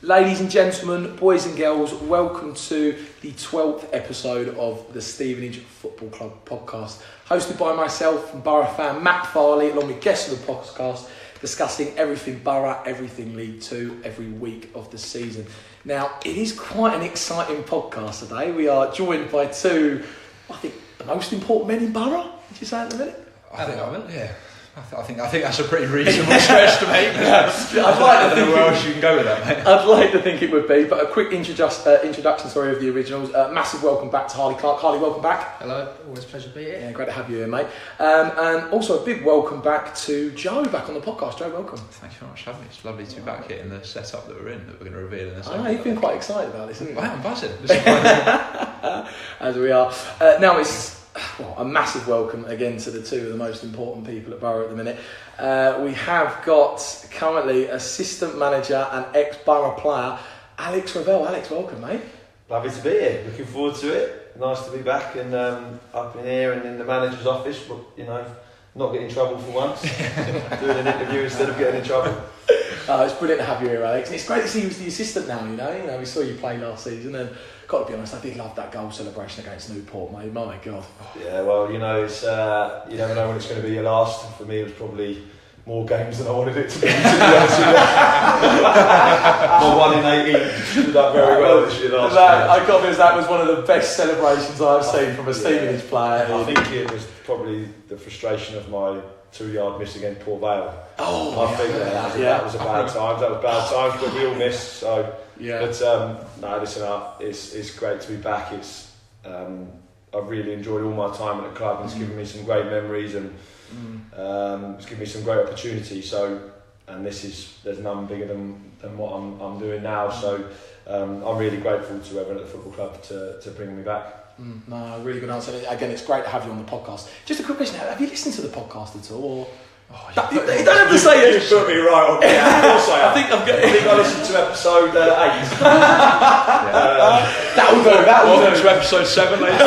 Ladies and gentlemen, boys and girls, welcome to the 12th episode of the Stevenage Football Club podcast, hosted by myself and Borough fan Matt Farley, along with guests of the podcast, discussing everything Borough, everything League Two, every week of the season. Now, it is quite an exciting podcast today. We are joined by two, I think, the most important men in Borough. Would you say at the minute? I think that's a pretty reasonable stretch to make. I'd like to think where else you can go with that, mate. I'd like to think it would be, but a quick introduction of the originals. Massive welcome back to Harley Clark. Harley, welcome back. Hello, always a pleasure to be here. Yeah, great to have you here, mate. And also a big welcome back to Joe, back on the podcast. Joe, welcome. Thank you very much for having me. It's lovely to be back here in the setup that we're in, that we're going to reveal in a I second. know, you've been quite excited about this, haven't you? I'm buzzing. As we are. Now it's a massive welcome again to the two of the most important people at Borough at the minute. We have got currently assistant manager and ex-Borough player, Alex Revell. Alex, welcome, mate. Lovely to be here. Looking forward to it. Nice to be back and up in here and in the manager's office, but not getting in trouble for once. Doing an interview instead of getting in trouble. It's brilliant to have you here, Alex. And it's great to see you as the assistant now. We saw you play last season, and got to be honest, I did love that goal celebration against Newport, mate. My God. Yeah, well, it's you never know when it's going to be your last. For me, it was probably more games than I wanted it to be. To be honest with you. More 1 in 18 did that very well this year. I got this. That was one of the best celebrations I've seen from a Stevenage player. I think it was probably the frustration of my 2-yard miss against Port Vale. I think that was a bad time. That was bad times, but we all missed. So, but no, listen, it's great to be back. I've really enjoyed all my time at the club, and it's given me some great memories, and it's given me some great opportunities. So, and there's none bigger than what I'm doing now. So, I'm really grateful to everyone at the football club to bring me back. No, really good answer. Again, it's great to have you on the podcast. Just a quick question: have you listened to the podcast at all? You don't have to say it. You put me right on. Yeah, of course I have. I think I listened to episode 8. That'll do. To episode 7 later.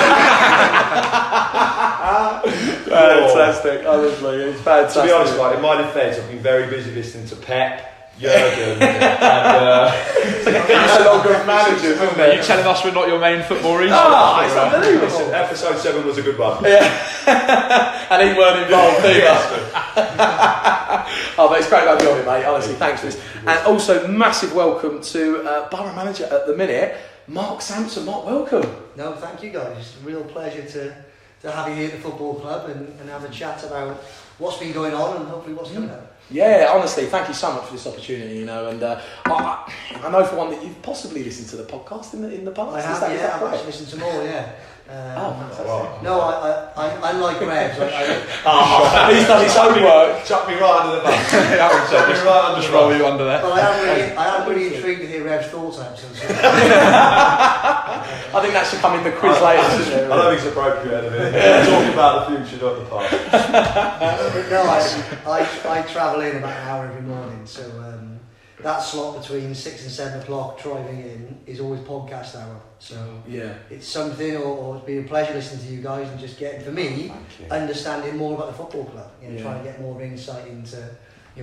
Fantastic. Honestly, it's fantastic. To be honest, in my defence, I've been very busy listening to Pep, Jurgen, and catalogue of managers, isn't Are you telling us we're not your main football reason? It's unbelievable. Listen, episode 7 was a good one. Yeah. And he weren't involved either. But it's great to have you on it, mate. Honestly, thanks for this. And also, massive welcome to Borough manager at the minute, Mark Sampson. Mark, welcome. No, thank you guys. It's a real pleasure to have you here at the football club and have a chat about what's been going on and hopefully what's coming up. Yeah, honestly, thank you so much for this opportunity, and I know for one that you've possibly listened to the podcast in the past. I have, I've actually listened to more, yeah. No, I like Revs. He's done his own work. Chuck me right under the bus. Just roll you under there. Well, I am really intrigued to hear Rev's thoughts, actually. So. I think that should come in the quiz later, shouldn't it? I don't think it's appropriate at the minute. Talking about the future, not the past. But no, I travel in about an hour every morning, so that slot between 6 and 7 o'clock driving in is always podcast hour. So it's something, or it's been a pleasure listening to you guys and just getting, for me, understanding more about the football club. Trying to get more insight into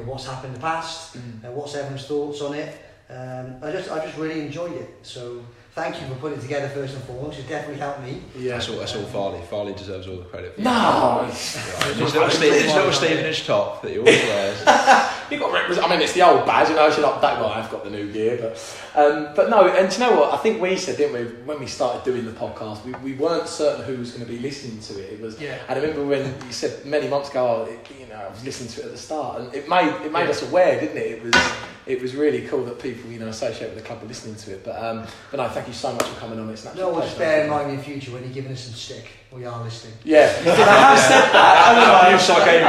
what's happened in the past, what's everyone's thoughts on it. I just really enjoyed it. So thank you for putting it together first and foremost. It's definitely helped me. Yeah, that's all Farley. Farley deserves all the credit for it. No! His little Stevenage top that he always wears. You've got it's the old badge, I've got the new gear, but no, and do you know what? I think we said, didn't we, when we started doing the podcast, we weren't certain who was going to be listening to it. And I remember when you said many months ago, I was listening to it at the start, and it made us aware, didn't it? It was really cool that people associated with the club were listening to it. But no, thank you so much for coming on. It's an absolute pleasure. Just bear in mind in the future when you're giving us some stick, we are listening. Yeah, I have said that.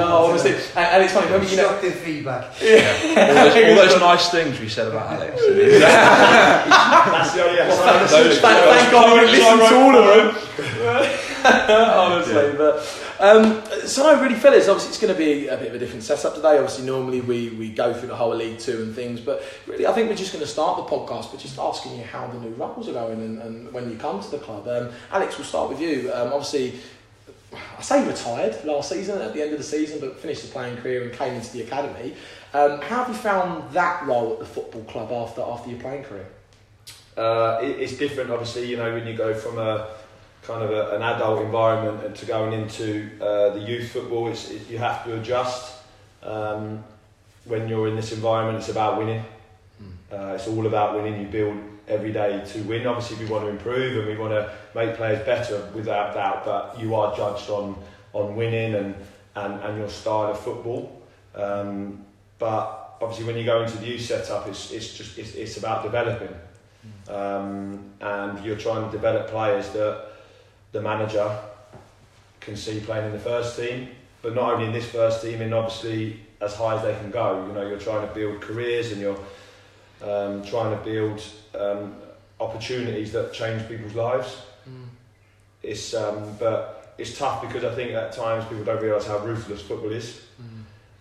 Honestly, and it's funny. Constructive feedback. All those nice things we said about Alex. That's the only episode. Thank God we listened to all of them. Honestly, but so no, really, fellas. Obviously, it's going to be a bit of a different setup today. Obviously, normally we go through the whole of League Two and things, but really, I think we're just going to start the podcast by just asking you how the new roles are going and when you come to the club. Alex, we'll start with you. Obviously, I say retired last season at the end of the season, but finished his playing career and came into the academy. How have you found that role at the football club after your playing career? It's different, obviously. You know, when you go from a kind of an adult environment and to going into the youth football, you have to adjust. When you're in this environment, it's about winning. It's all about winning. You build every day to win. Obviously, we want to improve and we want to make players better, without doubt. But you are judged on winning and your style of football. But obviously, when you go into the youth setup, it's about developing, and you're trying to develop players that the manager can see playing in the first team, but not only in this first team, and obviously as high as they can go. You know, you're trying to build careers and you're trying to build opportunities that change people's lives. But it's tough because I think at times people don't realise how ruthless football is.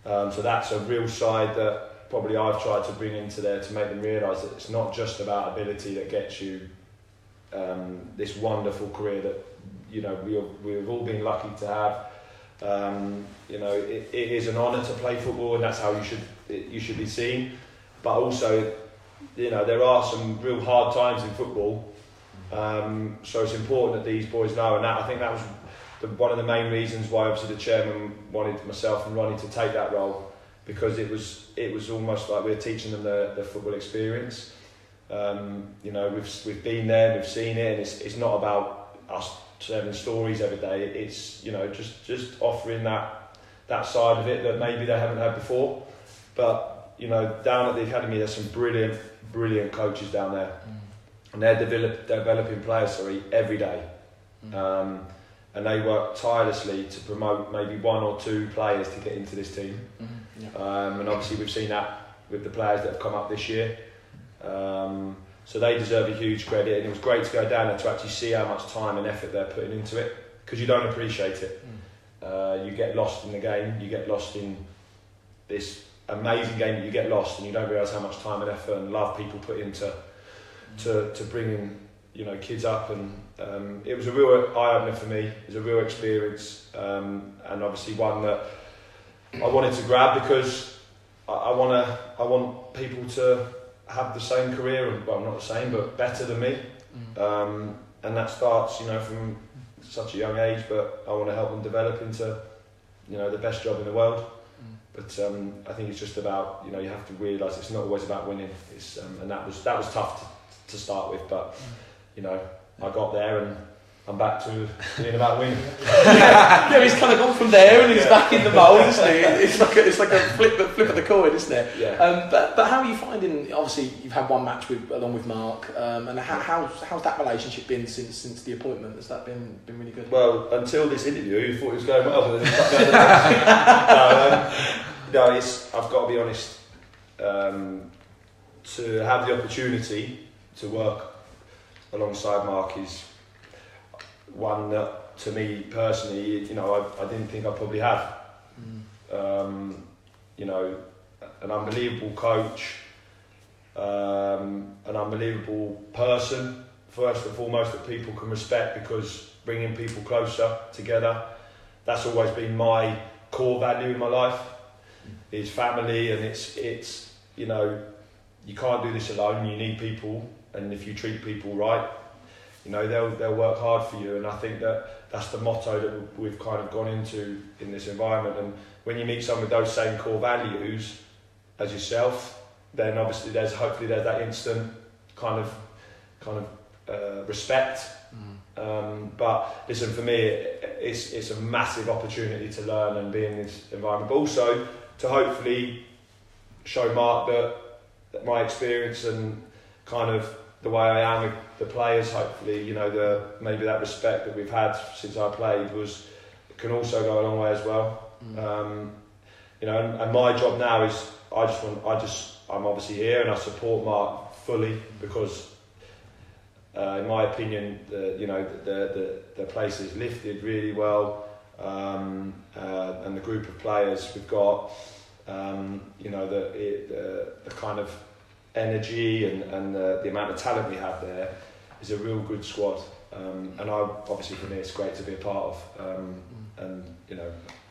So that's a real side that probably I've tried to bring into there to make them realise that it's not just about ability that gets you this wonderful career that, you know, we've all been lucky to have. You know, it is an honour to play football, and that's how you should be seen. But also, you know, there are some real hard times in football. So it's important that these boys know, and I think that was one of the main reasons why obviously the chairman wanted myself and Ronnie to take that role, because it was almost like we're teaching them the football experience. You know, we've been there, we've seen it, and it's not about us telling stories every day. It's, you know, just offering that side of it that maybe they haven't had before. But, you know, down at the academy there's some brilliant coaches down there, and they're developing players every day. And they work tirelessly to promote maybe one or two players to get into this team. And obviously we've seen that with the players that have come up this year. So they deserve a huge credit, and it was great to go down there to actually see how much time and effort they're putting into it, because you don't appreciate it. You get lost in the game, you get lost in this amazing game that you get lost, and you don't realise how much time and effort and love people put into to bringing, you know, kids up. And it was a real eye-opener for me. It was a real experience, and obviously one that I wanted to grab, because I want people to have the same career, well, not the same, but better than me. And that starts, you know, from such a young age, but I want to help them develop into, you know, the best job in the world. But I think it's just about, you know, you have to realise it's not always about winning. It's and that was tough to start with, but you know, I got there and I'm back to being about winning. Yeah, he's kind of gone from there and he's back in the mould, isn't he? It's like a flip of the coin, isn't it? Yeah. But how are you finding? Obviously, you've had one match along with Mark, and how's that relationship been since the appointment? Has that been really good? Well, until this interview, you thought it was going well. No, I've got to be honest. To have the opportunity to work alongside Mark is one that, to me personally, you know, I didn't think I probably have. You know, an unbelievable coach, an unbelievable person, first and foremost, that people can respect, because bringing people closer together, that's always been my core value in my life, is family. And it's you know, you can't do this alone, you need people, and if you treat people right, you know, they'll work hard for you. And I think that's the motto that we've kind of gone into in this environment. And when you meet someone with those same core values as yourself, then obviously hopefully there's that instant kind of respect. But listen, for me, it's a massive opportunity to learn and be in this environment, but also to hopefully show Mark that my experience and kind of the way I am with the players, hopefully, you know, maybe that respect that we've had since I played can also go a long way as well. You know, and my job now is I'm obviously here and I support Mark fully, because in my opinion, the place is lifted really well, and the group of players we've got, you know, the kind of energy and the amount of talent we have there is a real good squad. And obviously for me it's great to be a part of. And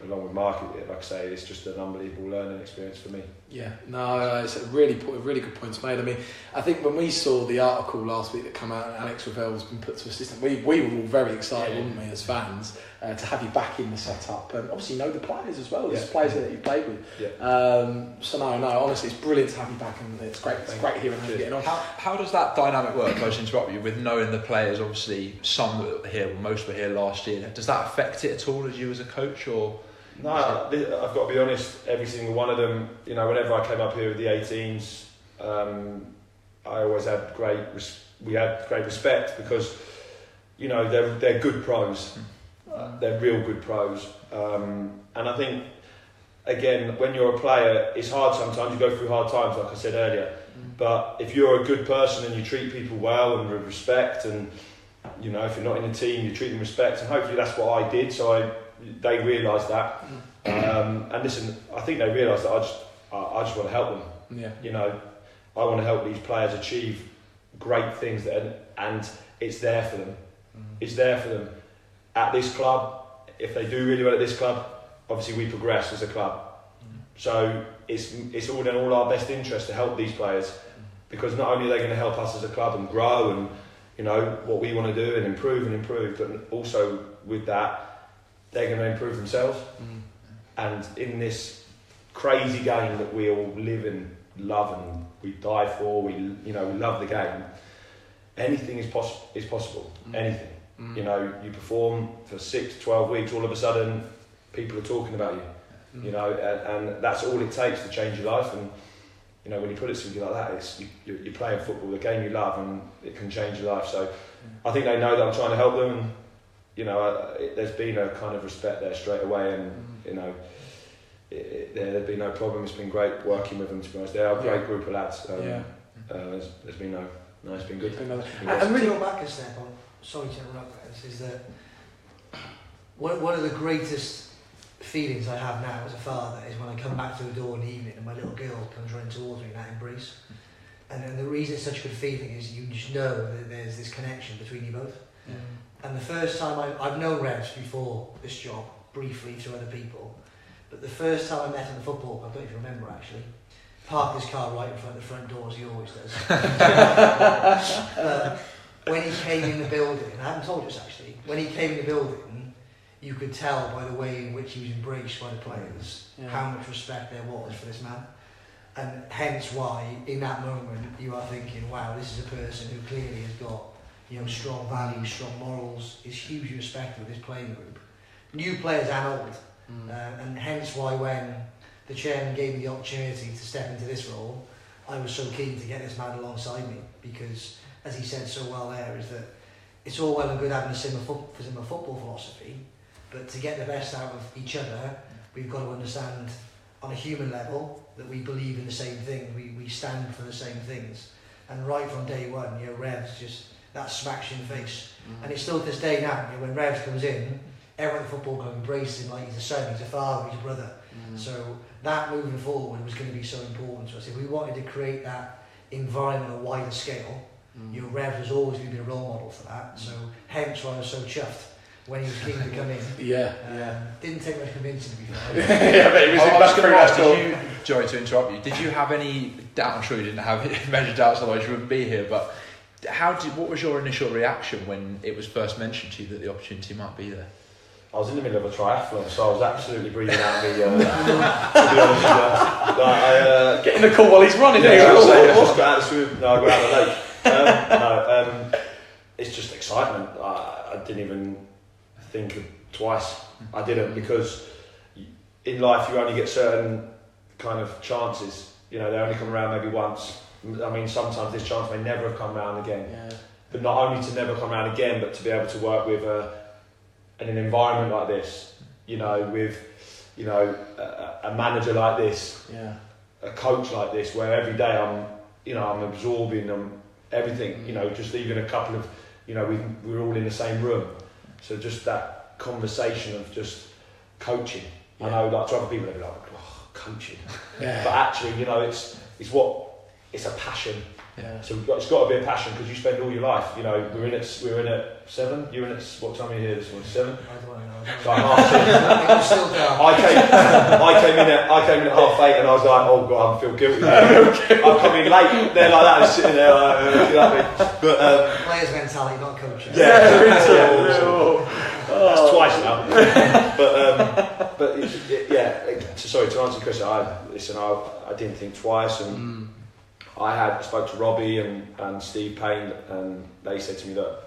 along with Mark, like I say, it's just an unbelievable learning experience for me. Yeah, no, it's a really good points made. I mean, I think when we saw the article last week that came out and Alex Revell has been put to assistant, we were all very excited, weren't we, as fans, to have you back in the setup, and obviously know the players as well, the players that you've played with. So no, honestly, it's brilliant to have you back, and it's great hearing how you're getting on. How does that dynamic work? I just interrupt you with knowing the players. Obviously, some were here, most were here last year. Does that affect it at all as you as a coach, or? No, I've got to be honest, every single one of them, whenever I came up here with the 18s, I always had great respect because, they're good pros. They're real good pros. And I think, again, when you're a player, it's hard sometimes, you go through hard times, like I said earlier. But if you're a good person and you treat people well and with respect, and, if you're not in a team, you treat them with respect, and hopefully that's what I did, so they realised that, and listen, I think they realised that I just want to help them. I want to help these players achieve great things, and it's there for them. It's there for them at this club. If they do really well at this club, obviously we progress as a club. So it's all in all our best interest to help these players, because not only are they going to help us as a club and grow and what we want to do and improve, but also with that, they're going to improve themselves. And in this crazy game that we all live and love and we die for, we love the game, anything is possible. Anything. You perform for 6-12 weeks, all of a sudden people are talking about you. And that's all it takes to change your life. And when you put it simply like that, it's you're playing football, the game you love, and it can change your life. So I think they know that I'm trying to help them, and there's been a kind of respect there straight away, and there'd be no problem. It's been great working with them, to be honest. They're a great group of lads. There's been no, it's been good. And really go back a step on, sorry to interrupt, is that one of the greatest feelings I have now as a father is when I come back to the door in the evening and my little girl comes running towards me in that embrace. And the reason it's such a good feeling is you just know that there's this connection between you both. And the first time I've known Revs before this job, briefly through other people, but the first time I met him at the football club, I don't know if you remember actually, parked his car right in front of the front door as he always does. When he came in the building, I haven't told you this actually, when he came in the building, you could tell by the way in which he was embraced by the players how much respect there was for this man. And hence why, in that moment, you are thinking, wow, this is a person who clearly has got strong values, strong morals, is hugely respected with his playing group. New players and old. And hence why when the chairman gave me the opportunity to step into this role, I was so keen to get this man alongside me, because, as he said so well there, is that it's all well and good having a similar football philosophy, but to get the best out of each other, we've got to understand on a human level that we believe in the same thing, we stand for the same things. And right from day one, Revs just, that smacks you in the face. And it's still to this day now, when Revs comes in, everyone at the football club embraces him like he's a son, he's a father, he's a brother. So that moving forward was going to be so important to us. If we wanted to create that environment on a wider scale, Revs was always going to be a role model for that. So hence why I was so chuffed when he was keen to come in. Didn't take much convincing, to be fair. But he was I was going to ask, sorry to interrupt you, did you have any doubt? I'm sure you didn't have major doubts, otherwise you wouldn't be here, but what was your initial reaction when it was first mentioned to you that the opportunity might be there? I was in the middle of a triathlon, so I was absolutely breathing out me. To be honest with you, getting the call while he's running. I just got out of the swim. No, I got out of the lake. It's just excitement. I didn't even think of twice. I didn't, because in life you only get certain kind of chances. They only come around maybe once. I mean, sometimes this chance may never have come around again. But not only to never come around again, but to be able to work with in an environment like this, with a manager like this, a coach like this, where every day I'm absorbing everything. Just even a couple of, we're all in the same room, so just that conversation of just coaching. I know, like, to other people they'll be like, oh, coaching, but actually, it's what it's a passion. Yeah. So it's got to be a passion because you spend all your life. You know, we're in at 7. You're in at what time are you here this morning? 7. I don't know. So I'm half 6. I came in at 8:30 and I was like, oh god, I feel guilty. I'm coming late. They're like that, sitting there like, you know what I mean? But players' mentality, not coaching. That's twice now. But sorry to answer your question. I didn't think twice, and I spoke to Robbie and Steve Payne, and they said to me, look,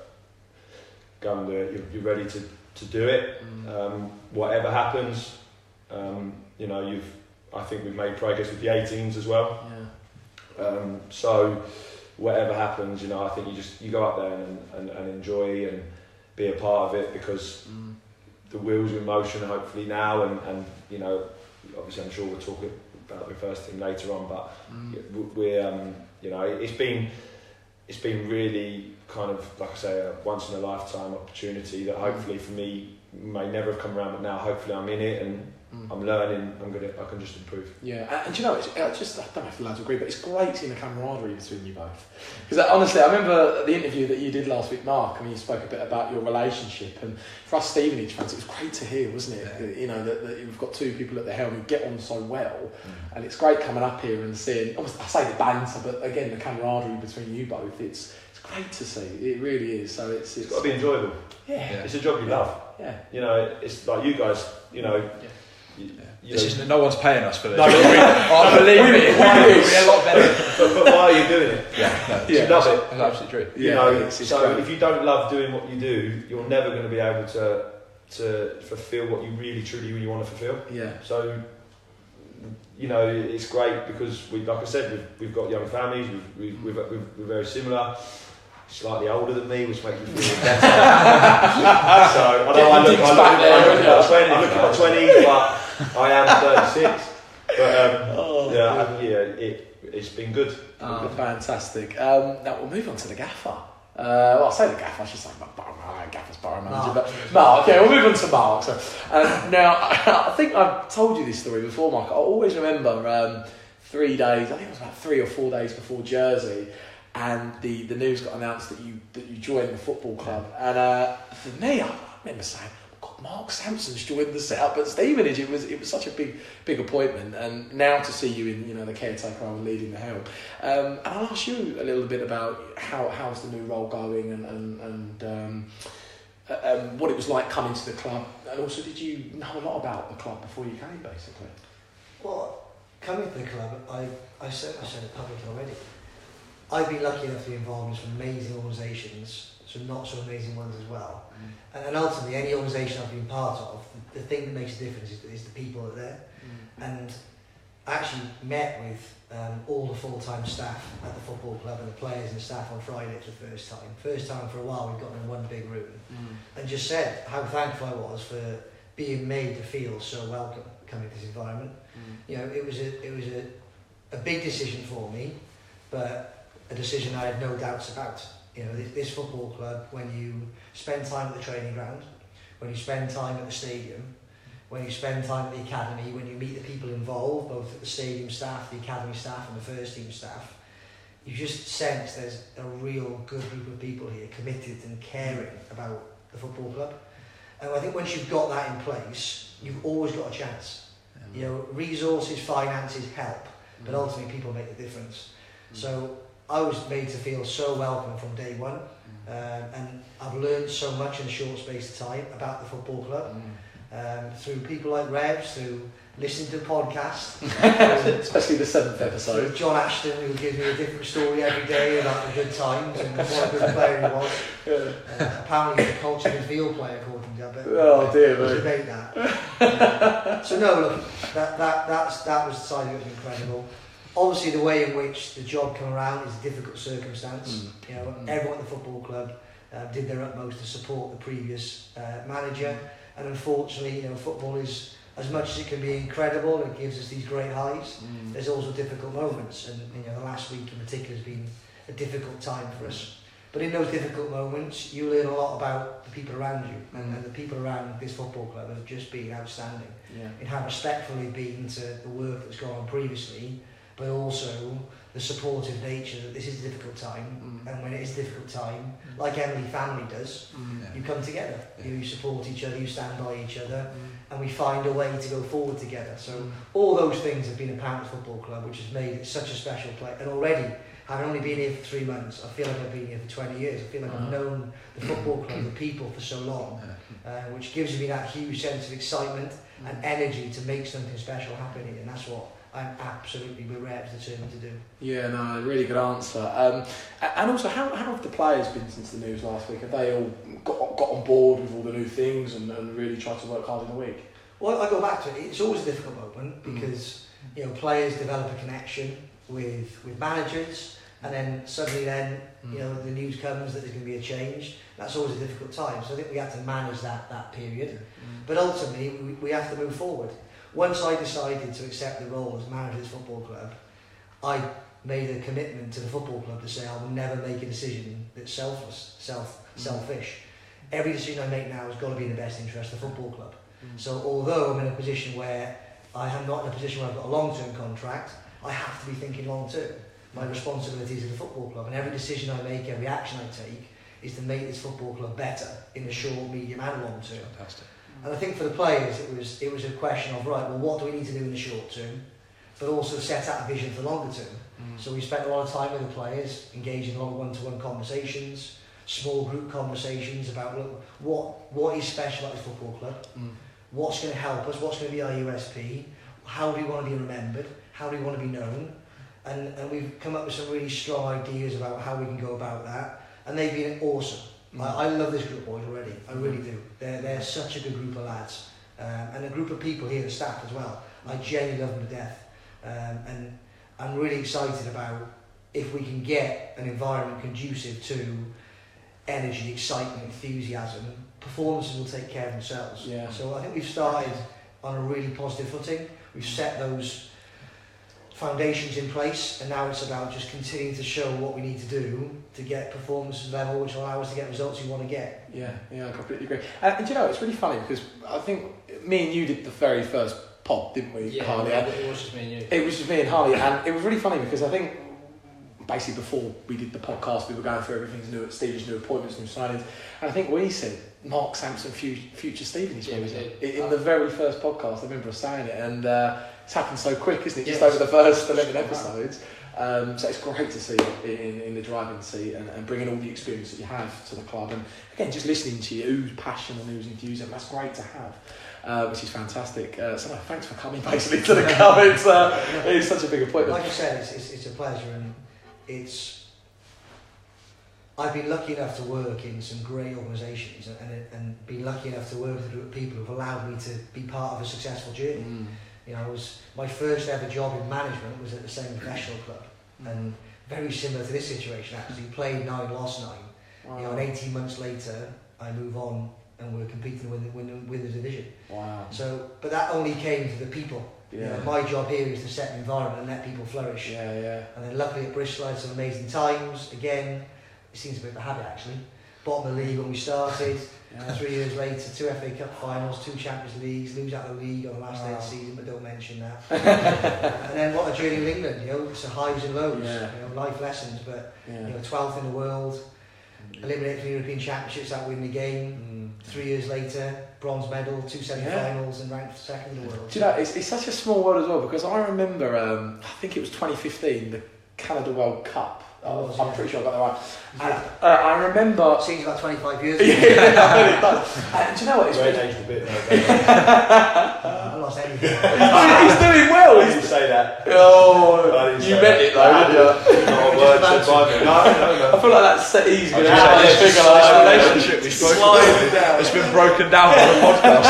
go and do it. You're ready to do it. Whatever happens, you know, I think we've made progress with the 18s as well. Yeah. So whatever happens, you know, I think you go up there and enjoy and be a part of it because the wheels are in motion hopefully now, and you know, obviously I'm sure we'll talk about the first team later on, but we're you know, it's been really kind of, like I say, a once in a lifetime opportunity that hopefully for me may never have come around, but now hopefully I'm in it and I'm learning. I can just improve. Yeah, and you know, I don't know if the lads agree, but it's great seeing the camaraderie between you both. Because honestly, I remember the interview that you did last week, Mark. I mean, you spoke a bit about your relationship, and for us Stevenage fans, it was great to hear, wasn't it? Yeah. You know, that you've got two people at the helm who get on so well, and it's great coming up here and seeing. I say the banter, but again, the camaraderie between you both. It's great to see. It really is. So it's got to be enjoyable. Yeah, it's a job you love. Yeah, you know, it's like you guys. You know. No one's paying us for this. No, believe me, it would be a lot better. But why are you doing it? You love it. That's absolutely true. You know, so if you don't love doing what you do, you're never going to be able to fulfil what you really truly want to fulfil. Yeah. So, you know, it's great because like I said, we've got young families. We're very similar. Slightly older than me, which makes me feel better. So I look like 20, but I am 36. But it's been good. Fantastic. Now we'll move on to the gaffer. Well, I say the gaffer, I should say gaffer's borough manager, but Mark. Okay, we'll move on to Mark. So, now I think I've told you this story before, Mark. I always remember 3 days. I think it was about 3 or 4 days before Jersey. And the news got announced that you joined the football club, and for me, I remember saying, "God, Mark Sampson's joined the setup at Stevenage." It was such a big appointment, and now to see you in the caretaker role, leading the helm. And I'll ask you a little bit about how's the new role going, and what it was like coming to the club, and also did you know a lot about the club before you came, basically? Well, coming to the club, I said it publicly already. I've been lucky enough to be involved in some amazing organisations, some not so amazing ones as well. And ultimately, any organisation I've been part of, the thing that makes a difference is the people that are there. And I actually met with all the full-time staff at the football club and the players and the staff on Friday for the first time. First time for a while we've gotten in one big room and just said how thankful I was for being made to feel so welcome coming to this environment. You know, it was a big decision for me, but a decision I had no doubts about. You know, this football club, when you spend time at the training ground, when you spend time at the stadium, when you spend time at the academy, when you meet the people involved, both at the stadium staff, the academy staff and the first team staff, you just sense there's a real good group of people here committed and caring about the football club. And I think once you've got that in place, you've always got a chance. You know, resources, finances help, but ultimately people make the difference. So I was made to feel so welcome from day one, and I've learned so much in a short space of time about the football club, through people like Revs, through listening to podcasts, especially the 7th episode. John Ashton, who gives me a different story every day about the good times and what a good player he was. Apparently he's a culture midfield player, according to that. Oh dear, mate. Debate that. So no, look, that was the side of it was incredible. Obviously, the way in which the job came around is a difficult circumstance. You know, everyone at the football club did their utmost to support the previous manager, and unfortunately, you know, football is, as much as it can be incredible, it gives us these great highs. There's also difficult moments, and you know, the last week in particular has been a difficult time for us. But in those difficult moments, you learn a lot about the people around you, and the people around this football club have just been outstanding in how respectful they've been to the work that's gone on previously, but also the supportive nature that this is a difficult time, and when it is a difficult time, like Emily family does, you come together, you support each other, you stand by each other, and we find a way to go forward together. So all those things have been apparent at the football club, which has made it such a special place. And already, having only been here for 3 months, I feel like I've been here for 20 years. I feel like I've known the football club, the people for so long, which gives me that huge sense of excitement and energy to make something special happen here, and that's what I'm absolutely determined to do. Yeah, no, really good answer. And also, how have the players been since the news last week? Have they all got on board with all the new things and really tried to work hard in the week? Well, I go back to it. It's always a difficult moment because players develop a connection with managers, and then suddenly the news comes that there's going to be a change. That's always a difficult time. So I think we have to manage that period. But ultimately, we have to move forward. Once I decided to accept the role as manager of this football club, I made a commitment to the football club to say I will never make a decision that's selfish. Every decision I make now has got to be in the best interest of the football club. So although I'm in a position where I am not in a position where I've got a long-term contract, I have to be thinking long-term. My responsibilities as a football club, and every decision I make, every action I take, is to make this football club better in the short, medium and long term. Fantastic. And I think for the players, it was a question of, right, well, what do we need to do in the short term, but also set out a vision for the longer term. So we spent a lot of time with the players, engaging in a lot of one-to-one conversations, small group conversations about, look, what is special about this football club, what's going to help us, what's going to be our USP, how do we want to be remembered, how do we want to be known, and we've come up with some really strong ideas about how we can go about that, and they've been awesome. I love this group of boys already, I really do. They're such a good group of lads, and a group of people here, the staff as well. I genuinely love them to death, and I'm really excited about if we can get an environment conducive to energy, excitement, enthusiasm, performances will take care of themselves. Yeah. So I think we've started on a really positive footing. We've set those foundations in place, and now it's about just continuing to show what we need to do to get performance level which will allow us to get results we want to get. Yeah, I completely agree. And you know, it's really funny because I think me and you did the very first pod, didn't we, Harley? Yeah, it was just me and you. It was just me and Harley, and it was really funny because I think basically before we did the podcast, we were going through everything's new at Stevenage, new appointments, new signings, and I think we said Mark Sampson, future Stevenage manager, in the very first podcast. I remember us saying it, and it's happened so quick, isn't it? Just over the first 11 episodes. So it's great to see you in the driving seat and bringing all the experience that you have to the club, and again just listening to you, who's passion and who's enthusiasm. That's great to have, which is fantastic. So no, thanks for coming basically to the club. It's such a big appointment. Like I said, it's a pleasure, and I've been lucky enough to work in some great organisations and been lucky enough to work with a group of people who've allowed me to be part of a successful journey. You know, my first ever job in management was at the same professional club, and very similar to this situation actually. Played 9, lost 9. Wow. You know, and 18 months later, I move on and we're competing with the division. Wow. So, but that only came to the people. Yeah. You know, my job here is to set an environment and let people flourish. Yeah. And then luckily at Bristol I had some amazing times. Again, it seems a bit of a habit actually. Bottom of the league when we started. 3 years later, 2 FA Cup finals, 2 Champions Leagues, lose out of the league on the last day of the season, but don't mention that. And then what a journey with England, you know, so highs and lows, you know, life lessons, but you know, 12th in the world, eliminated from the European Championships without winning the game. 3 years later, bronze medal, 2 semi-finals, and ranked second in the world. Do you know, it's such a small world as well, because I remember, I think it was 2015, the Canada World Cup. I'm pretty sure I got that right. And, I remember... Seems about 25 years ago. Yeah, it does. And do you know what? It's really aged a bit. I lost everything. He's doing well. Why did you say that? Oh, you meant it though, didn't you? Not a word said by me. No. I feel like that's easy. This relationship we spoke about, it's been broken down on the podcast.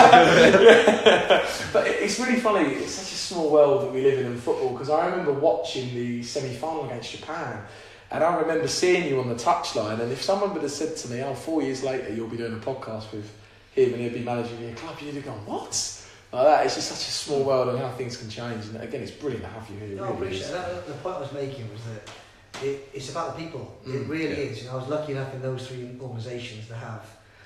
But it's really funny. It's such a small world that we live in football, because I remember watching the semi-final against Japan. And I remember seeing you on the touchline, and if someone would have said to me, 4 years later you'll be doing a podcast with him and he'll be managing your club, you'd have gone, what? Like that. It's just such a small world and how things can change. And again, it's brilliant to have you here. No, I appreciate that. The point I was making was that it's about the people. It really is. You know, I was lucky enough in those 3 organisations to have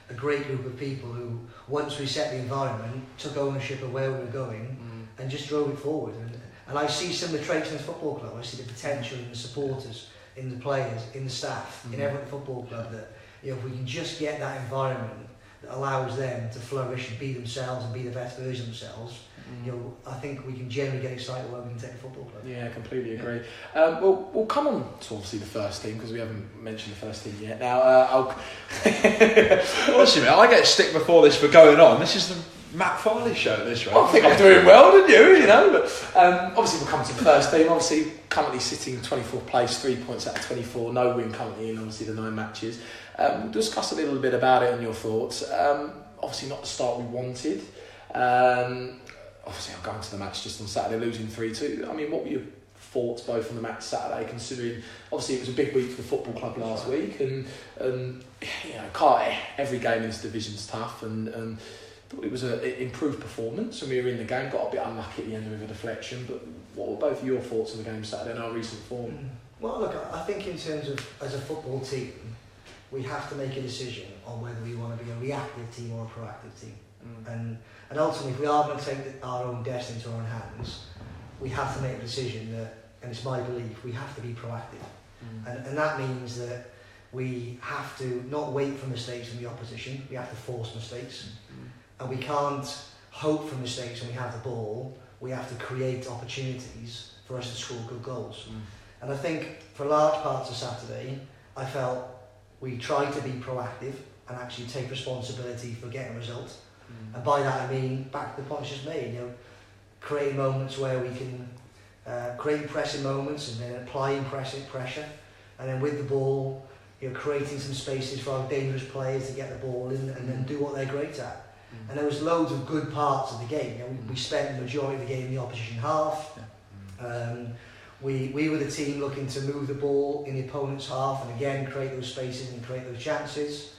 a great group of people who, once we set the environment, took ownership of where we were going and just drove it forward. And I see some of the traits in the football club. I see the potential in the supporters, in the players, in the staff, in every football club, that if we can just get that environment that allows them to flourish and be themselves and be the best version of themselves, I think we can generally get excited when we can take a football club. Yeah, completely agree. We'll come on to obviously the first team, because we haven't mentioned the first team yet. Now, honestly, mate, I get stick before this for going on. This is the Matt Farley show, this, right? I think I'm doing well, didn't you? But obviously we'll come to the first team. Obviously, currently sitting in 24th place, 3 points out of 24, no win currently in obviously the 9 matches. We'll discuss a little bit about it and your thoughts. Obviously, not the start we wanted. Obviously, I'll go into the match just on Saturday, losing 3-2. I mean, what were your thoughts both on the match Saturday, considering obviously it was a big week for the football club last week, and every game in this division's tough, and thought it was an improved performance, and we were in the game, got a bit unlucky at the end with a deflection. But what were both your thoughts on the game Saturday and our recent form? Well, look, I think in terms of as a football team, we have to make a decision on whether we want to be a reactive team or a proactive team. And ultimately, if we are going to take our own destiny into our own hands, we have to make a decision that, and it's my belief, we have to be proactive. And that means that we have to not wait for mistakes from the opposition, we have to force mistakes. And we can't hope for mistakes when we have the ball, we have to create opportunities for us to score good goals. And I think for large parts of Saturday, I felt we tried to be proactive and actually take responsibility for getting a result. And by that I mean, back to the point just made, creating moments where we can create pressing moments and then applying pressure, and then with the ball, creating some spaces for our dangerous players to get the ball in and then do what they're great at. And there was loads of good parts of the game. We spent the majority of the game in the opposition half. We were the team looking to move the ball in the opponent's half and again create those spaces and create those chances.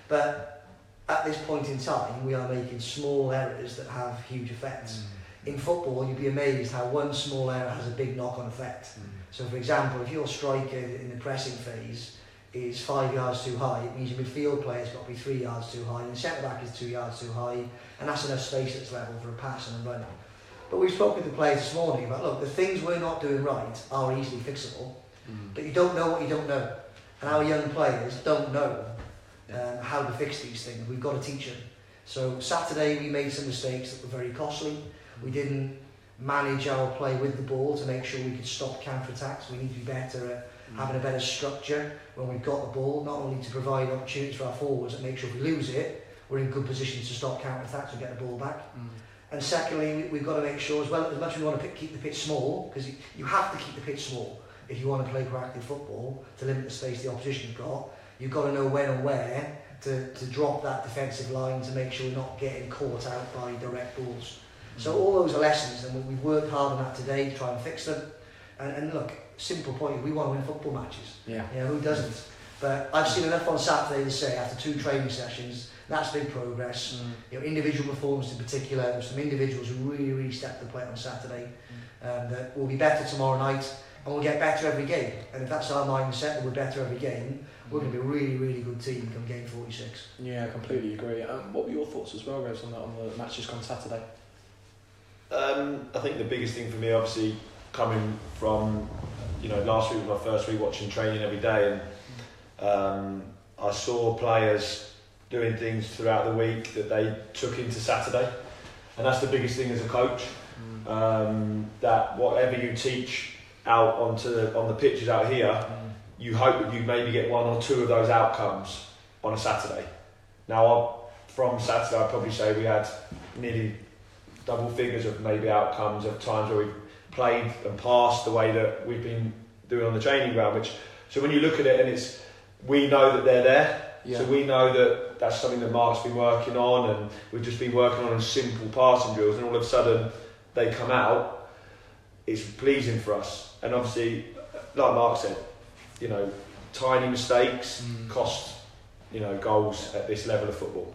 But at this point in time, we are making small errors that have huge effects. In football, you'd be amazed how one small error has a big knock-on effect. So, for example, if your striker in the pressing phase is 5 yards too high, it means your midfield player's got to be 3 yards too high, and the centre-back is 2 yards too high, and that's enough space that's level for a pass and a run. But we've spoken to the players this morning about, look, the things we're not doing right are easily fixable, but you don't know what you don't know. And our young players don't know how to fix these things. We've got to teach them. So Saturday we made some mistakes that were very costly. We didn't manage our play with the ball to make sure we could stop counter-attacks. We need to be better at having a better structure when we've got the ball, not only to provide opportunities for our forwards and make sure if we lose it, we're in good position to stop counter-attacks and get the ball back. And secondly, we've got to make sure as well, as much as we want to keep the pitch small, because you have to keep the pitch small if you want to play proactive football to limit the space the opposition's got. You've got to know when and where to drop that defensive line to make sure we're not getting caught out by direct balls. So all those are lessons, and we've worked hard on that today to try and fix them. And look, simple point, we want to win football matches. Who doesn't? But I've seen enough on Saturday to say, after 2 training sessions, that's big progress. Individual performance in particular, there's some individuals who really stepped the plate on Saturday. That will be better tomorrow night, and we'll get better every game. And if that's our mindset, that we're better every game, we're going to be a really good team come game 46. Yeah, I completely agree. What were your thoughts as well, Revs, on the match just gone Saturday? I think the biggest thing for me, obviously, coming from last week was my first week watching training every day, and I saw players doing things throughout the week that they took into Saturday, and that's the biggest thing as a coach. That whatever you teach out on the pitches out here, you hope that you maybe get 1 or 2 of those outcomes on a Saturday. Now, from Saturday, I'd probably say we had nearly double figures of maybe outcomes of times where we've played and passed the way that we've been doing on the training ground. So when you look at it, and we know that they're there. So we know that that's something that Mark's been working on, and we've just been working on simple passing drills, and all of a sudden they come out. It's pleasing for us, and obviously, like Mark said, tiny mistakes cost goals at this level of football.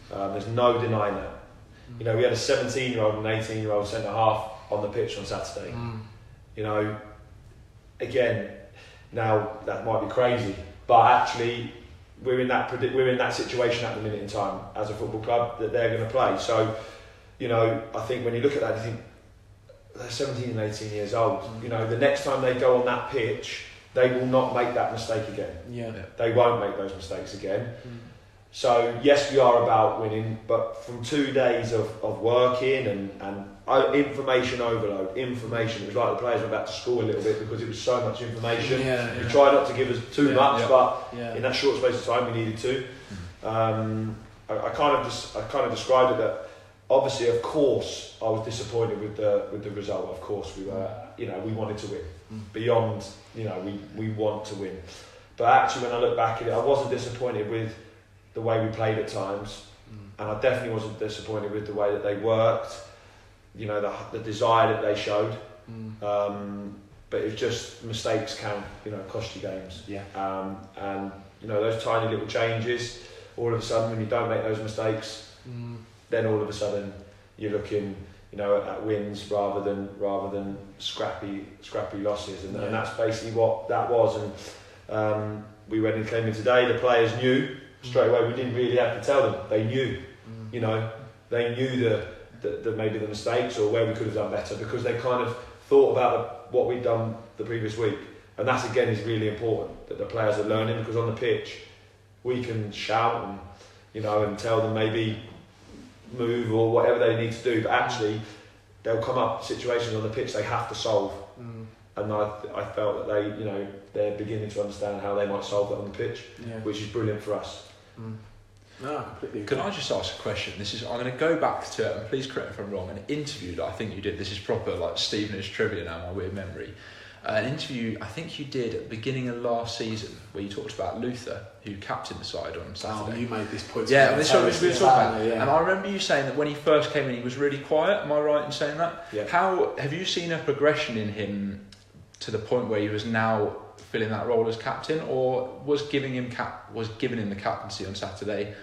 There's no denying that. We had a 17-year-old and an 18-year-old centre half on the pitch on Saturday. Again, now that might be crazy, but actually we're in that situation at the minute in time as a football club that they're going to play. So, I think when you look at that, you think they're 17 and 18 years old. You know, the next time they go on that pitch, they will not make that mistake again. They won't make those mistakes again. So yes, we are about winning, but from 2 days of working and information overload, it was like the players were about to school a little bit because it was so much information. We try not to give us too much, but in that short space of time we needed to. I kind of described it that obviously, of course, I was disappointed with the result. Of course, we were. You know, we wanted to win. Beyond, you know, we want to win. But actually, when I look back at it, I wasn't disappointed with the way we played at times, and I definitely wasn't disappointed with the way that they worked. You know, the desire that they showed. But it's just mistakes can, you know, cost you games. And you know, those tiny little changes. All of a sudden, when you don't make those mistakes, then all of a sudden you're looking, you know, at wins rather than scrappy losses, and that's basically what that was. And we went and came in today. The players knew straight away. We didn't really have to tell them. They knew, you know, they knew the maybe the mistakes or where we could have done better because they kind of thought about what we'd done the previous week. And that again is really important that the players are learning, because on the pitch we can shout and, you know, and tell them maybe move or whatever they need to do, but actually there'll come up situations on the pitch they have to solve. And I felt that they, you know, they're beginning to understand how they might solve that on the pitch, which is brilliant for us. No, completely. Can I just ask a question? I'm going to go back to, and please correct me if I'm wrong, an interview that I think you did. This is proper like Stevenage trivia now, my weird memory. An interview I think you did at the beginning of last season where you talked about Luther, who captained the side on Saturday. Oh, you made this point. Yeah, this is what we were talking about. And I remember you saying that when he first came in, he was really quiet. Am I right in saying that? Yeah. How have you seen a progression in him to the point where he was now filling that role as captain, or was giving him the captaincy on Saturday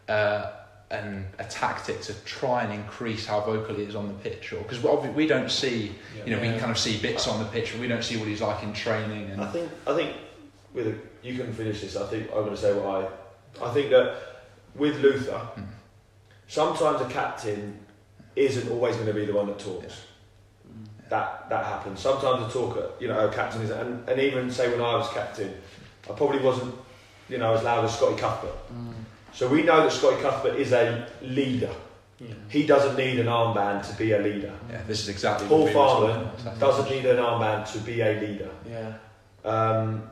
and a tactic to try and increase how vocal he is on the pitch? Or because we don't see, you know, we kind of see bits on the pitch, but we don't see what he's like in training. And I think you can finish this. I think I'm going to say I think that with Luther, sometimes a captain isn't always going to be the one that talks. That happens. Sometimes a captain is, and even say when I was captain, I probably wasn't, you know, as loud as Scotty Cuthbert. So we know that Scotty Cuthbert is a leader. He doesn't need an armband to be a leader. Yeah, this is exactly Paul Farman doesn't need an armband to be a leader.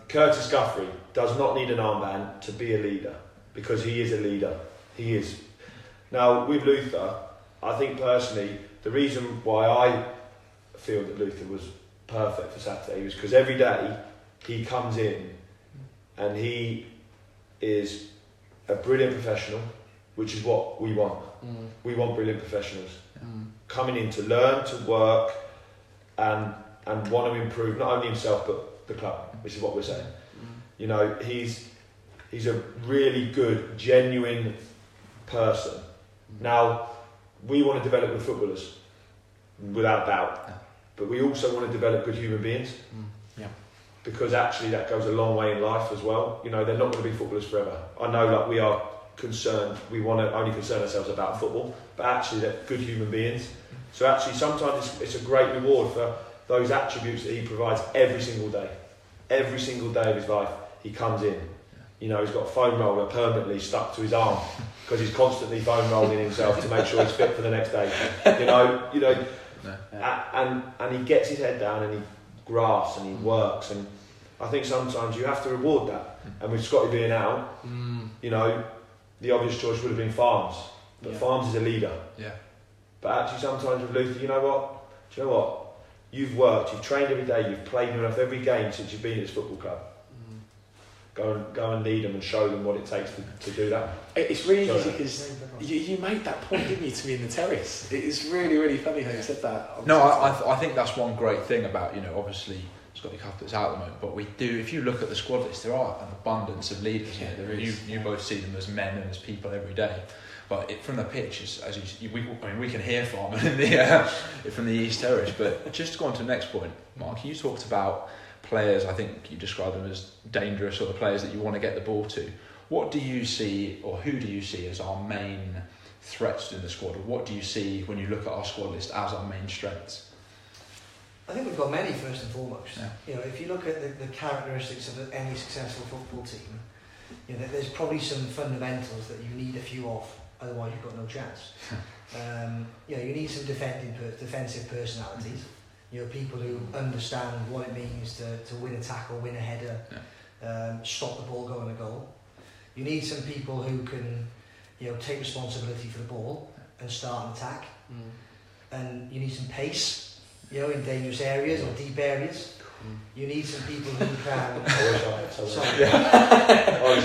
Curtis Guthrie does not need an armband to be a leader, because he is a leader. He is. Now with Luther, I think personally the reason why I feel that Luther was perfect for Saturday was because every day he comes in and he is a brilliant professional, which is what we want. We want brilliant professionals coming in to learn, to work, and want to improve not only himself but the club, which is what we're saying. You know, he's a really good, genuine person. Now, we want to develop good footballers, without doubt, but we also want to develop good human beings. Because actually that goes a long way in life as well. You know, they're not going to be footballers forever. I know that we are concerned, we want to only concern ourselves about football, but actually they're good human beings. So actually sometimes it's a great reward for those attributes that he provides every single day. Every single day of his life, he comes in. You know, he's got a foam roller permanently stuck to his arm because he's constantly foam rolling himself to make sure he's fit for the next day. And he gets his head down and he grafts and he works, and I think sometimes you have to reward that. And with Scotty being out, you know, the obvious choice would have been Farms, but Farms is a leader. But actually sometimes with Luther, you know what? You've worked, you've trained every day, you've played enough every game since you've been at this football club. Go and lead them and show them what it takes to do that. It's really easy because you made that point, didn't you, to me in the terrace? It's really, really funny how you said that. No, I think that's one great thing about, you know, obviously Scotty Cuthbert's out at the moment, but we do, if you look at the squad list, there are an abundance of leaders. You both see them as men and as people every day. But from the pitch, we can hear Farman from the East Terrace. But just to go on to the next point, Mark, you talked about players, I think you describe them as dangerous, or the players that you want to get the ball to. What do you see, or who do you see as our main threats in the squad? Or what do you see when you look at our squad list as our main strengths? I think we've got many first and foremost. Yeah. You know, if you look at the characteristics of any successful football team, you know, there's probably some fundamentals that you need a few of, otherwise you've got no chance. You know, you need some defensive personalities. You know, people who understand what it means to win a tackle, win a header, stop the ball going a goal. You need some people who can, you know, take responsibility for the ball and start an attack. And you need some pace, you know, in dangerous areas or deep areas. You need some people who can.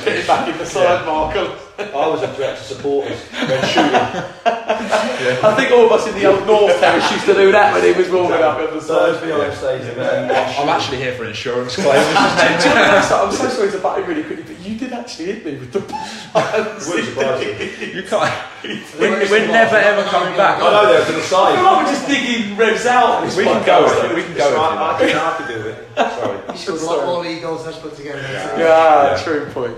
Getting back in the side, Mark. I was a threat to supporters when shooting. I think all of us in the old North Terrace used to do that when he was warming up at the side. I'm actually here for an insurance claim. I'm so sorry to butt in really quickly, but you did actually hit me with the You can't. We're never ever coming back. I know they're to the side. I feel like we're just digging Revs out. We can go with it. We can go with it. I have to do it. Sorry. You scored a lot more league goals than us put together. Yeah, true point.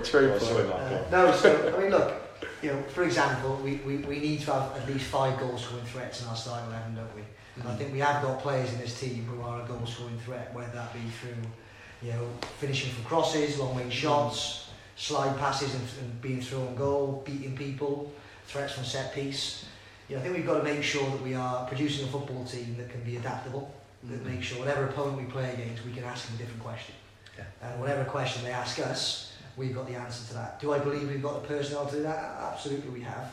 No, so I mean, look, you know, for example, we need to have at least 5 goal scoring threats in our starting 11, don't we? And I think we have got players in this team who are a goal scoring threat, whether that be through, you know, finishing from crosses, long range shots, slide passes and being through on goal, beating people, threats from set piece. You know, I think we've got to make sure that we are producing a football team that can be adaptable, that makes sure whatever opponent we play against, we can ask them a different question. Yeah. And whatever question they ask us, we've got the answer to that. Do I believe we've got the personnel to do that? Absolutely we have.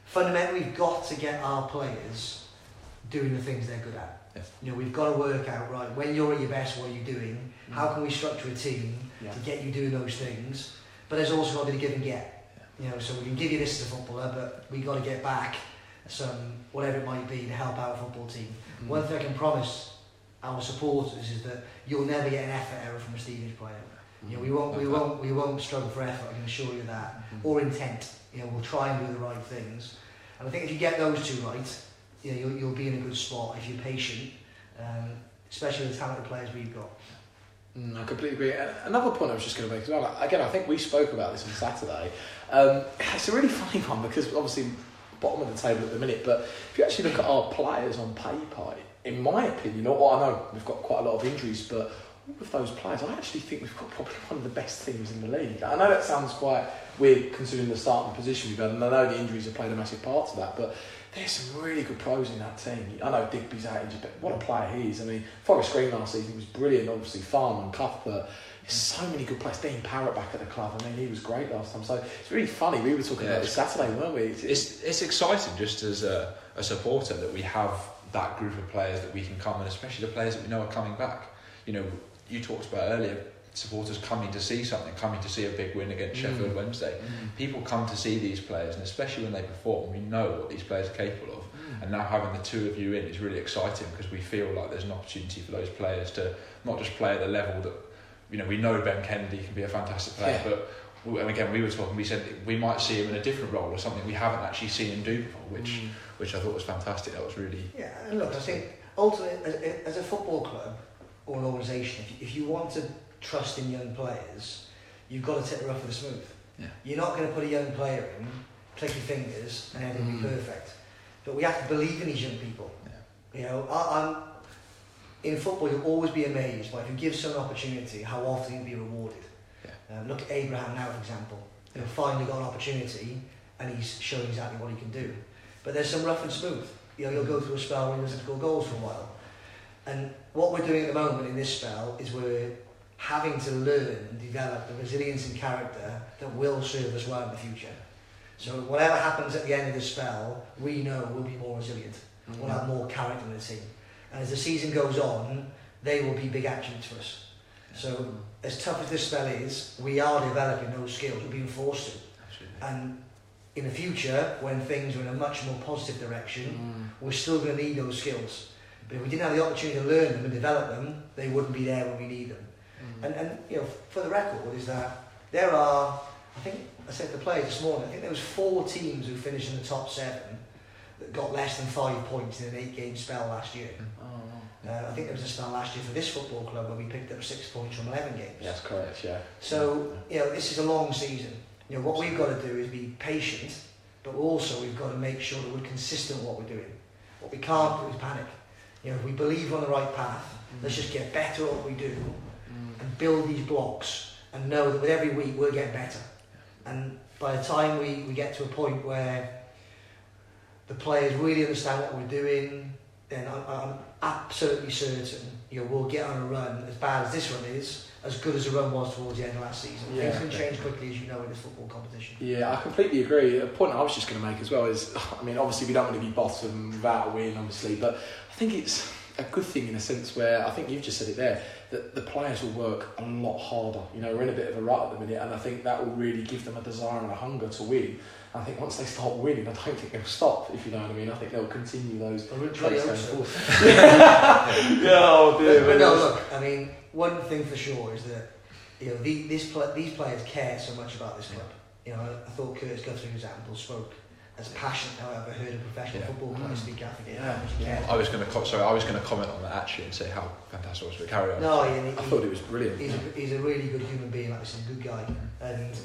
Fundamentally, we've got to get our players doing the things they're good at. Yeah. You know, we've got to work out, right, when you're at your best, what are you doing? How can we structure a team to get you doing those things? But there's also got to be a give and get. You know, so we can give you this as a footballer, but we've got to get back some, whatever it might be, to help out a football team. One thing I can promise our supporters is that you'll never get an effort error from a Stevenage player. You know, we won't struggle for effort, I can assure you that, or intent. You know, we'll try and do the right things. And I think if you get those two right, you know, you'll be in a good spot if you're patient, especially with the talented players we've got. I completely agree. And another point I was just going to make as well, again, I think we spoke about this on Saturday. It's a really funny one because obviously bottom of the table at the minute, but if you actually look at our players on paper, in my opinion, or I know we've got quite a lot of injuries, but all of those players, I actually think we've got probably one of the best teams in the league. I know that sounds quite weird considering the starting position we've had, and I know the injuries have played a massive part to that, but there's some really good pros in that team. I know Digby's out injured, but what a player he is. I mean, Forest Green last season was brilliant, obviously Farman, Cuthbert. There's so many good players. Dean Parrott back at the club, I mean, he was great last time. So it's really funny. We were talking about this Saturday, weren't we? It's exciting just as a supporter that we have that group of players that we can come, and especially the players that we know are coming back. You know, you talked about earlier, supporters coming to see something, coming to see a big win against Sheffield Wednesday. People come to see these players, and especially when they perform, we know what these players are capable of. And now having the two of you in is really exciting because we feel like there's an opportunity for those players to not just play at the level that, you know, we know Ben Kennedy can be a fantastic player, but and again, we were talking, we said we might see him in a different role or something we haven't actually seen him do before, which I thought was fantastic. That was really... Yeah, and look, I think ultimately, as a football club or an organisation, if you want to trust in young players, you've got to take the rough with the smooth. Yeah. You're not going to put a young player in, click your fingers, and everything will be perfect. But we have to believe in these young people. Yeah. You know, in football, you'll always be amazed by if you give someone an opportunity, how often you'll be rewarded. Yeah. Look at Abraham now, for example. He'll finally got an opportunity, and he's showing exactly what he can do. But there's some rough and smooth. You know, you'll go through a spell where he doesn't score goals for a while. And what we're doing at the moment in this spell is we're having to learn and develop the resilience and character that will serve us well in the future. So whatever happens at the end of this spell, we know we'll be more resilient. We'll have more character in the team. And as the season goes on, they will be big attributes for us. So as tough as this spell is, we are developing those skills. We're being forced to. Absolutely. And in the future, when things are in a much more positive direction, we're still going to need those skills. But if we didn't have the opportunity to learn them and develop them, they wouldn't be there when we need them. And you know, for the record, is that there are, I think I said to the players this morning, I think there was 4 teams who finished in the top 7 that got less than 5 points in an 8-game spell last year. I think there was a spell last year for this football club where we picked up 6 points from 11 games. That's correct, yeah. So, you know, this is a long season. You know, what we've got to do is be patient, but also we've got to make sure that we're consistent with what we're doing. What we can't do is panic. If we believe we're on the right path, let's just get better at what we do and build these blocks and know that with every week we're getting better. And by the time we get to a point where the players really understand what we're doing, then I'm absolutely certain we'll get on a run as bad as this run is, as good as the run was towards the end of last season. Things can change quickly, as you know, in this football competition. Yeah, I completely agree. The point I was just going to make as well is, I mean, obviously we don't want to be bottom without a win, obviously, but I think it's a good thing in a sense where, I think you've just said it there, that the players will work a lot harder. We're in a bit of a rut at the minute, and I think that will really give them a desire and a hunger to win. I think once they start winning, I don't think they'll stop, if you know what I mean. I think they'll continue those traits going forward. Oh dear. But no, look, I mean, one thing for sure is that these players care so much about this club. I thought Curtis Guthrie, for example, spoke as passionate how I've ever heard a professional football player speak after the game. I was going to comment on that actually and say how fantastic it was, but carry on. No, I thought it was brilliant. He's a really good human being, like he's a good guy, and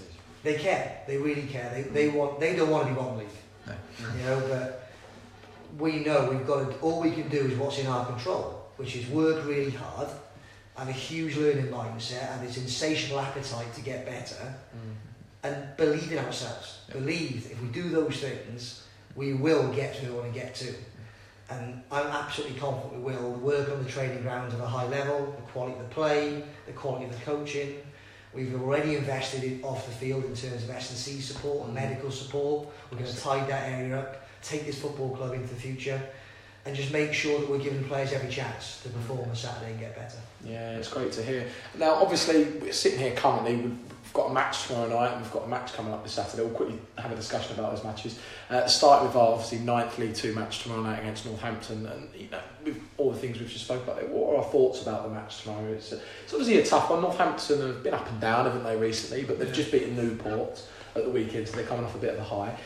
they care. They really care. They don't want to be bottom league. No. But we know we've got to. All we can do is what's in our control, which is work really hard, have a huge learning mindset, and this insatiable appetite to get better. And believe in ourselves. Believe if we do those things, we will get to where we want to get to. And I'm absolutely confident we will. The work on the training grounds at a high level, the quality of the play, the quality of the coaching. We've already invested in off the field in terms of S&C support and medical support. We're going to tide that area up, take this football club into the future, and just make sure that we're giving players every chance to perform on Saturday and get better. Yeah, it's great to hear. Now, obviously, we're sitting here currently, we've got a match tomorrow night and we've got a match coming up this Saturday. We'll quickly have a discussion about those matches. Starting with our, obviously, 9th League 2 match tomorrow night against Northampton. And, with all the things we've just spoke about there, what are our thoughts about the match tomorrow? It's obviously a tough one. Northampton have been up and down, haven't they, recently? But they've just beaten Newport at the weekend, so they're coming off a bit of a high.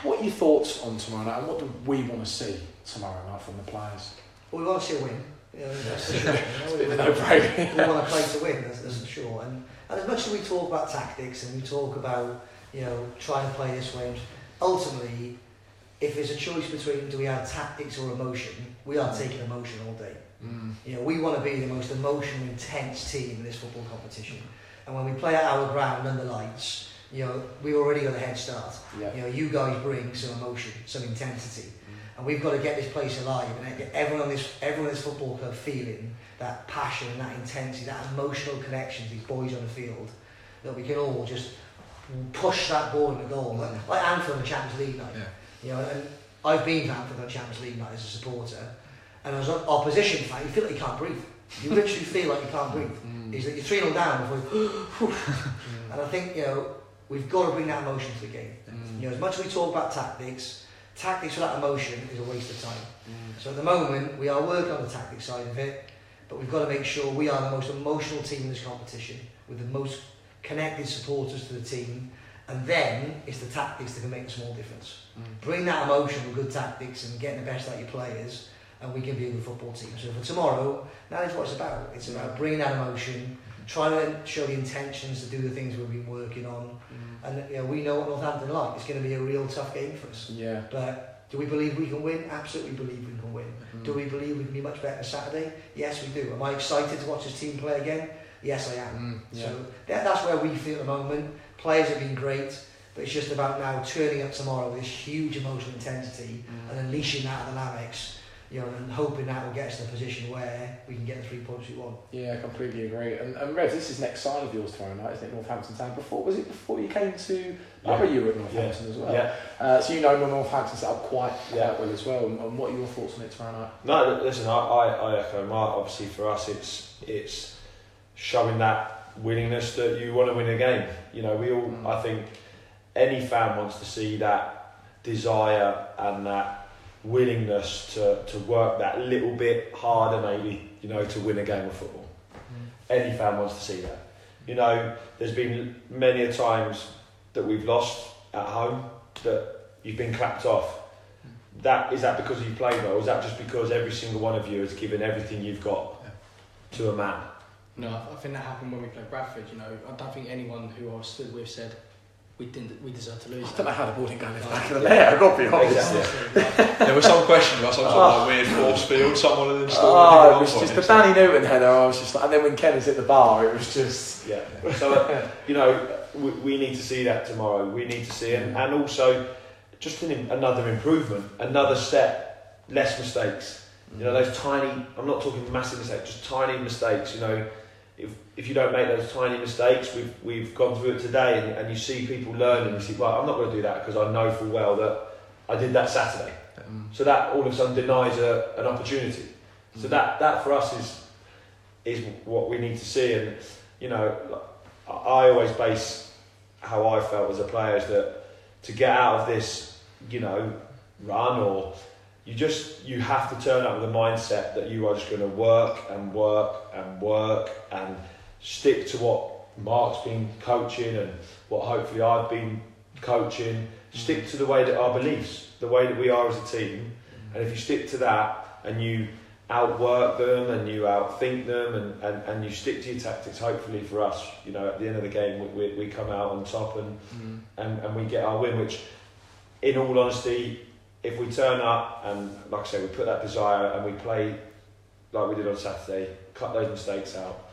What are your thoughts on tomorrow night, and what do we want to see tomorrow night from the players? Well, we want to see a win. That's for sure. We want to play to win, that's for sure. And as much as we talk about tactics and we talk about trying to play this way, ultimately, if there's a choice between do we have tactics or emotion, we are taking emotion all day. We want to be the most emotionally intense team in this football competition. And when we play at our ground under lights, we've already got a head start. You guys bring some emotion, some intensity. And we've got to get this place alive and get everyone in this football club feeling that passion, that intensity, that emotional connection to these boys on the field, that we can all just push that ball in the goal. Like Anfield on the Champions League night. And I've been to Anfield on Champions League night as a supporter, and as an opposition fan, you feel like you can't breathe. You literally feel like you can't breathe. Is that you're 3-0 down before and I think we've got to bring that emotion to the game. As much as we talk about tactics without emotion is a waste of time. So at the moment we are working on the tactics side of it, but we've got to make sure we are the most emotional team in this competition with the most connected supporters to the team, and then it's the tactics that can make a small difference. Bring that emotion with good tactics and getting the best out of your players, and we can be a good football team. So for tomorrow, that is what it's about. It's about bringing that emotion, trying to show the intentions to do the things we've been working on. And we know what Northampton are like. It's going to be a real tough game for us. But do we believe we can win? Absolutely believe we can win. Do we believe we can be much better Saturday? Yes, we do. Am I excited to watch this team play again? Yes, I am. So that's where we feel at the moment. Players have been great, but it's just about now turning up tomorrow with this huge emotional intensity and unleashing that dynamics. And hoping that will get us in a position where we can get the 3 points we want. Yeah, I completely agree. And Rev, this is next sign of yours tomorrow night, isn't it? Northampton Town. Before you came to Borough, you were at Northampton as well. So Northampton set up quite well as well. And what are your thoughts on it tomorrow night? No, listen, I echo Mark. Obviously, for us, it's showing that willingness that you want to win a game. We all. I think any fan wants to see that desire and that willingness to work that little bit harder, maybe, to win a game of football. Any fan wants to see that. There's been many a times that we've lost at home that you've been clapped off. Is that because you played well, or is that just because every single one of you has given everything you've got to a man? No, I think that happened when we played Bradford. I don't think anyone who I stood with said we deserve to lose. I don't know how the ball didn't go in the back of the net. I've got to be honest. There was some question about some sort of like weird force field. Someone had installed. Oh, it was just the Danny Newton header. I was just like, and then when Kenneth hit the bar, it was just So we need to see that tomorrow. We need to see it, and also just another improvement, another step, less mistakes. Those tiny. I'm not talking massive mistakes, just tiny mistakes. If you don't make those tiny mistakes, we've gone through it today, and you see people learn, and you see, well, I'm not going to do that because I know full well that I did that Saturday. So that all of a sudden denies an opportunity. So that for us is what we need to see. And I always base how I felt as a player is that to get out of this, run, or you have to turn up with a mindset that you are just going to work and work and work and stick to what Mark's been coaching and what hopefully I've been coaching. Stick to the way that our beliefs, the way that we are as a team, and if you stick to that and you outwork them and you outthink them and you stick to your tactics, hopefully for us, at the end of the game we come out on top and we get our win, which in all honesty, if we turn up and, like I say, we put that desire and we play like we did on Saturday, cut those mistakes out,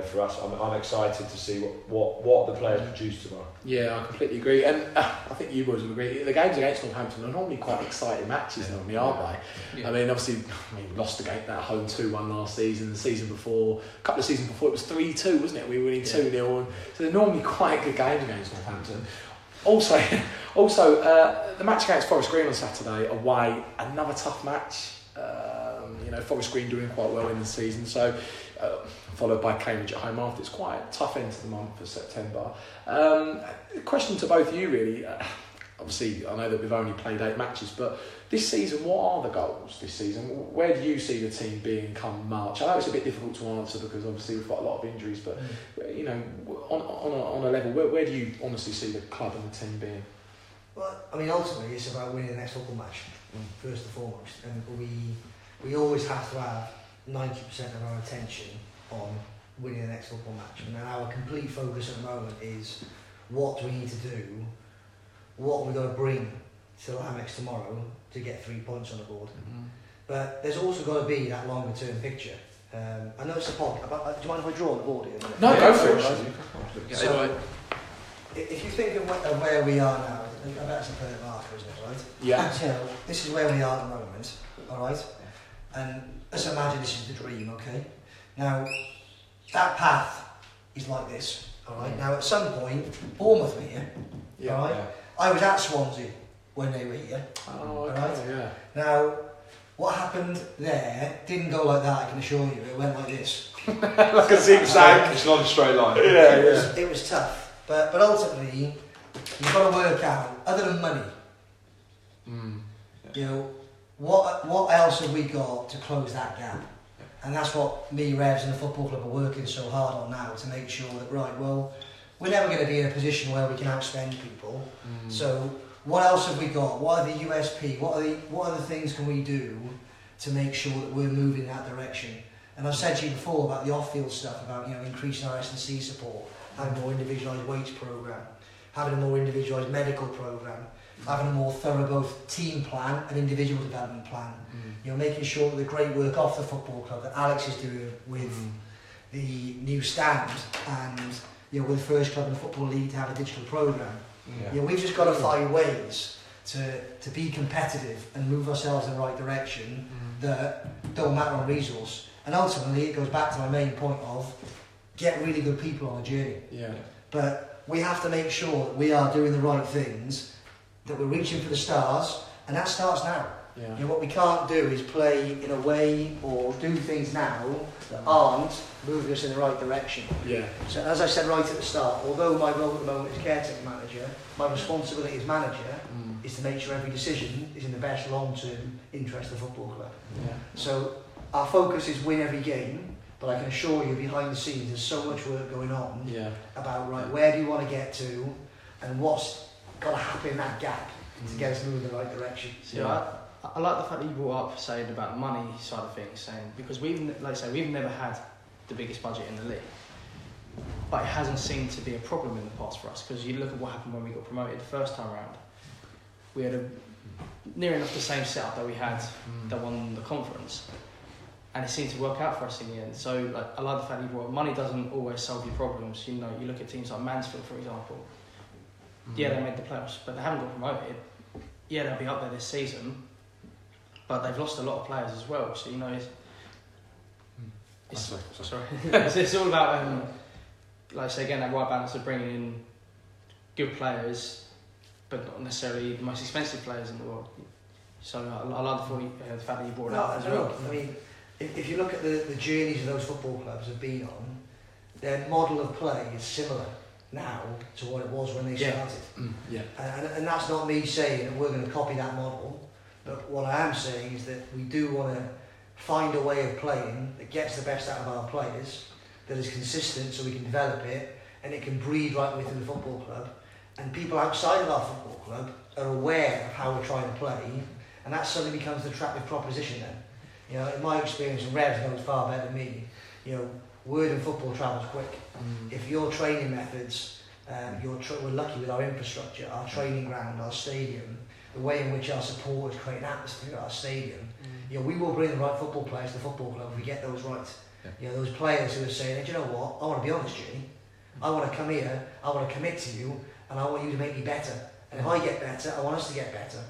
for us, I'm excited to see what the players produce tomorrow. Yeah, I completely agree, and I think you boys will agree. The games against Northampton are normally quite exciting matches, normally, aren't they? Yeah. I mean, obviously, we lost against that home 2-1 last season. The season before, a couple of seasons before, it was 3-2, wasn't it? We were winning 2-0, so they're normally quite good games against Northampton. Also, the match against Forest Green on Saturday away, another tough match. Forest Green doing quite well in the season, so followed by Cambridge at home after. It's quite a tough end to the month for September. Question to both of you, really. Obviously, I know that we've only played 8 matches, but this season, what are the goals this season? Where do you see the team being come March? I know it's a bit difficult to answer because obviously we've got a lot of injuries, but on a level, where do you honestly see the club and the team being? Well, I mean, ultimately, it's about winning the next football match, first and foremost. And we always have to have 90% of our attention on winning the next football match. And then our complete focus at the moment is what do we need to do, what we've got to bring to Lamex tomorrow to get 3 points on the board. But there's also got to be that longer term picture. I know it's a podcast, but do you mind if I draw on the board here? No, go for it. So, if you think of where we are now, I bet it's a third marker, isn't it, right? Yeah. This is where we are at the moment, alright? And let's imagine this is the dream, okay? Now, that path is like this, alright? Now, at some point, Bournemouth were here, alright? Yeah. I was at Swansea when they were here, alright? Yeah. Now, what happened there didn't go like that, I can assure you. It went like this. Like a zigzag. It's not a straight line. It was tough. But ultimately, you've got to work out, other than money, what else have we got to close that gap? And that's what me, Revs and the football club are working so hard on now, to make sure that, we're never going to be in a position where we can outspend people. So what else have we got? What are the USP? What other things can we do to make sure that we're moving in that direction? And I've said to you before about the off-field stuff, about increasing our S&C support, having a more individualised weights programme, having a more individualised medical programme, having a more thorough both team plan and individual development plan. Making sure that the great work off the football club that Alex is doing with the new stand and with the first club in the Football League to have a digital programme. We've just got to find ways to be competitive and move ourselves in the right direction that don't matter on resource. And ultimately, it goes back to my main point of get really good people on the journey. But we have to make sure that we are doing the right things, that we're reaching for the stars, and that starts now. What we can't do is play in a way or do things now that aren't moving us in the right direction. So as I said right at the start, although my role at the moment is caretaker manager, my responsibility as manager is to make sure every decision is in the best long-term interest of the football club. So our focus is win every game, but I can assure you behind the scenes there's so much work going on about where do you want to get to and what's got to happen in that gap to get us moving in the right direction. I like the fact that you brought up saying about the money side of things, because we've never had the biggest budget in the league. but it hasn't seemed to be a problem in the past for us, because you look at what happened when we got promoted the first time around. We had near enough the same setup that we had that won the conference, and it seemed to work out for us in the end. So like, I like the fact that money doesn't always solve your problems. You know, you look at teams like Mansfield, for example. Yeah, they made the playoffs, but they haven't got promoted. Yeah, they'll be up there this season, but they've lost a lot of players as well. So you know, it's all about like I say again, that right balance of bringing in good players, but not necessarily the most expensive players in the world. So I like the fact that you brought it up as well. I mean, if you look at the journeys of those football clubs have been on, their model of play is similar now to what it was when they started. And that's not me saying that we're going to copy that model, but what I am saying is that we do want to find a way of playing that gets the best out of our players, that is consistent so we can develop it, and it can breed right within the football club, and people outside of our football club are aware of how we're trying to play, and that suddenly becomes the attractive proposition then. You know, in my experience, and Revs knows far better than me, you know, word in football travels quick. If your training methods, we're lucky with our infrastructure, our training ground, our stadium, the way in which our supporters create an atmosphere at our stadium, you know, we will bring the right football players to the football club if we get those right. You know, those players who are saying, hey, do you know what, I want to be honest, Jimmy. I want to come here, I want to commit to you, and I want you to make me better. And if I get better, I want us to get better.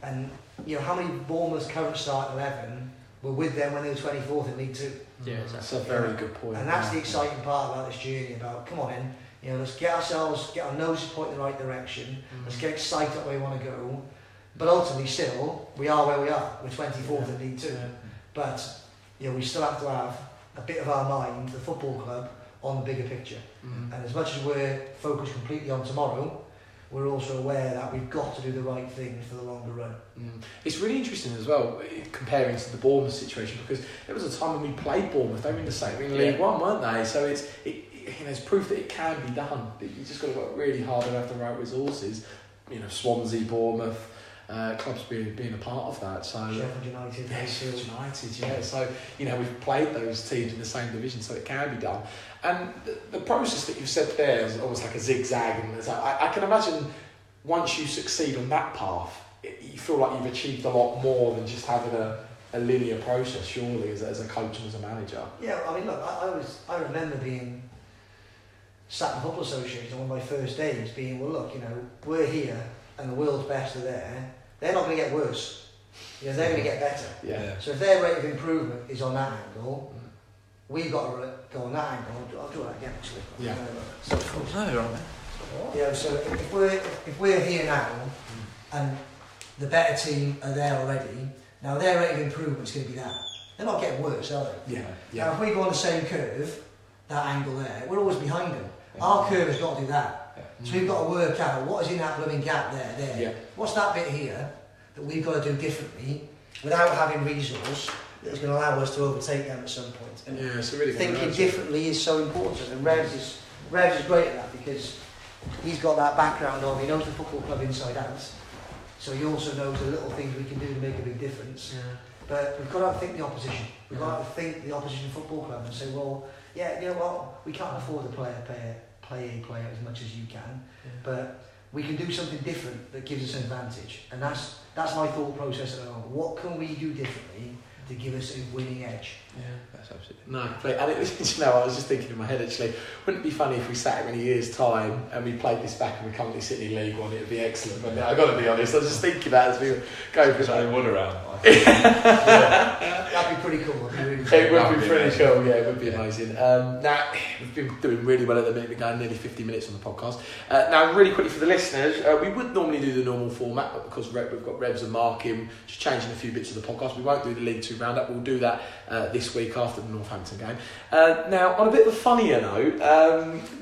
And, you know, how many Bournemouth's current start 11 were with them when they were 24th in League Two? Yeah, that's a very good point. And that's the exciting part about this journey, about, come on in, you know, let's get our noses pointing in the right direction, let's get excited where we want to go. But ultimately still, we are where we are. We're 24th in League Two. But, you know, we still have to have a bit of our mind, the football club, on the bigger picture. And as much as we're focused completely on tomorrow, we're also aware that we've got to do the right thing for the longer run. It's really interesting as well, comparing to the Bournemouth situation, because there was a time when we played Bournemouth, they were in the same in League One, weren't they? So it's proof that it can be done. You just got to work really hard and have the right resources. You know, Swansea, Bournemouth, clubs being a part of that. So Sheffield United, Sheffield United, yeah. So you know, we've played those teams in the same division, so it can be done. And the process that you've said there is almost like a zigzag, and I can imagine once you succeed on that path, you feel like you've achieved a lot more than just having a linear process. Surely, as a coach and as a manager. Yeah, I mean, look, I remember being sat in the Football Association on one of my first days, being, well, look, you know, we're here, and the world's best are there. They're not going to get worse. You know, they're going to get better. Yeah. So if their rate of improvement is on that angle, we've got to go on that angle. I'll do that again, actually. Yeah. No, you're right. You know, so if we're here now, and the better team are there already, now their rate of improvement is going to be that. They're not getting worse, are they? Yeah. Now, if we go on the same curve, that angle there, we're always behind them. Our curve has got to do that. So we've got to work out what is in that blooming gap there. Yeah. What's that bit here that we've got to do differently without having resource that is going to allow us to overtake them at some point. And it's a really thinking differently is so important. And Revs is great at that, because he's got that background of, he knows the football club inside out. So he also knows the little things we can do to make a big difference. Yeah. But we've got to think the opposition. We've got to think the opposition football club and say, well, yeah, you know what, we can't afford to play a player as much as you can, but we can do something different that gives us an advantage. And that's my thought process at the moment. What can we do differently to give us a winning edge? Yeah, that's absolutely. No, completely. And it was, you know, I was just thinking in my head actually, wouldn't it be funny if we sat here in a year's time and we played this back and we're currently sitting in League One? It'd be excellent. But I've got to be honest, I was just thinking that as we were going through that. Wood around. That'd be pretty cool. It would be pretty cool, yeah, it would be amazing. Now, we've been doing really well at the minute, we're going nearly 50 minutes on the podcast. Now, really quickly for the listeners, we would normally do the normal format, but because we've got Revs and Mark in, just changing a few bits of the podcast, we won't do the League 2 roundup, we'll do that this week after the Northampton game. Now, on a bit of a funnier note,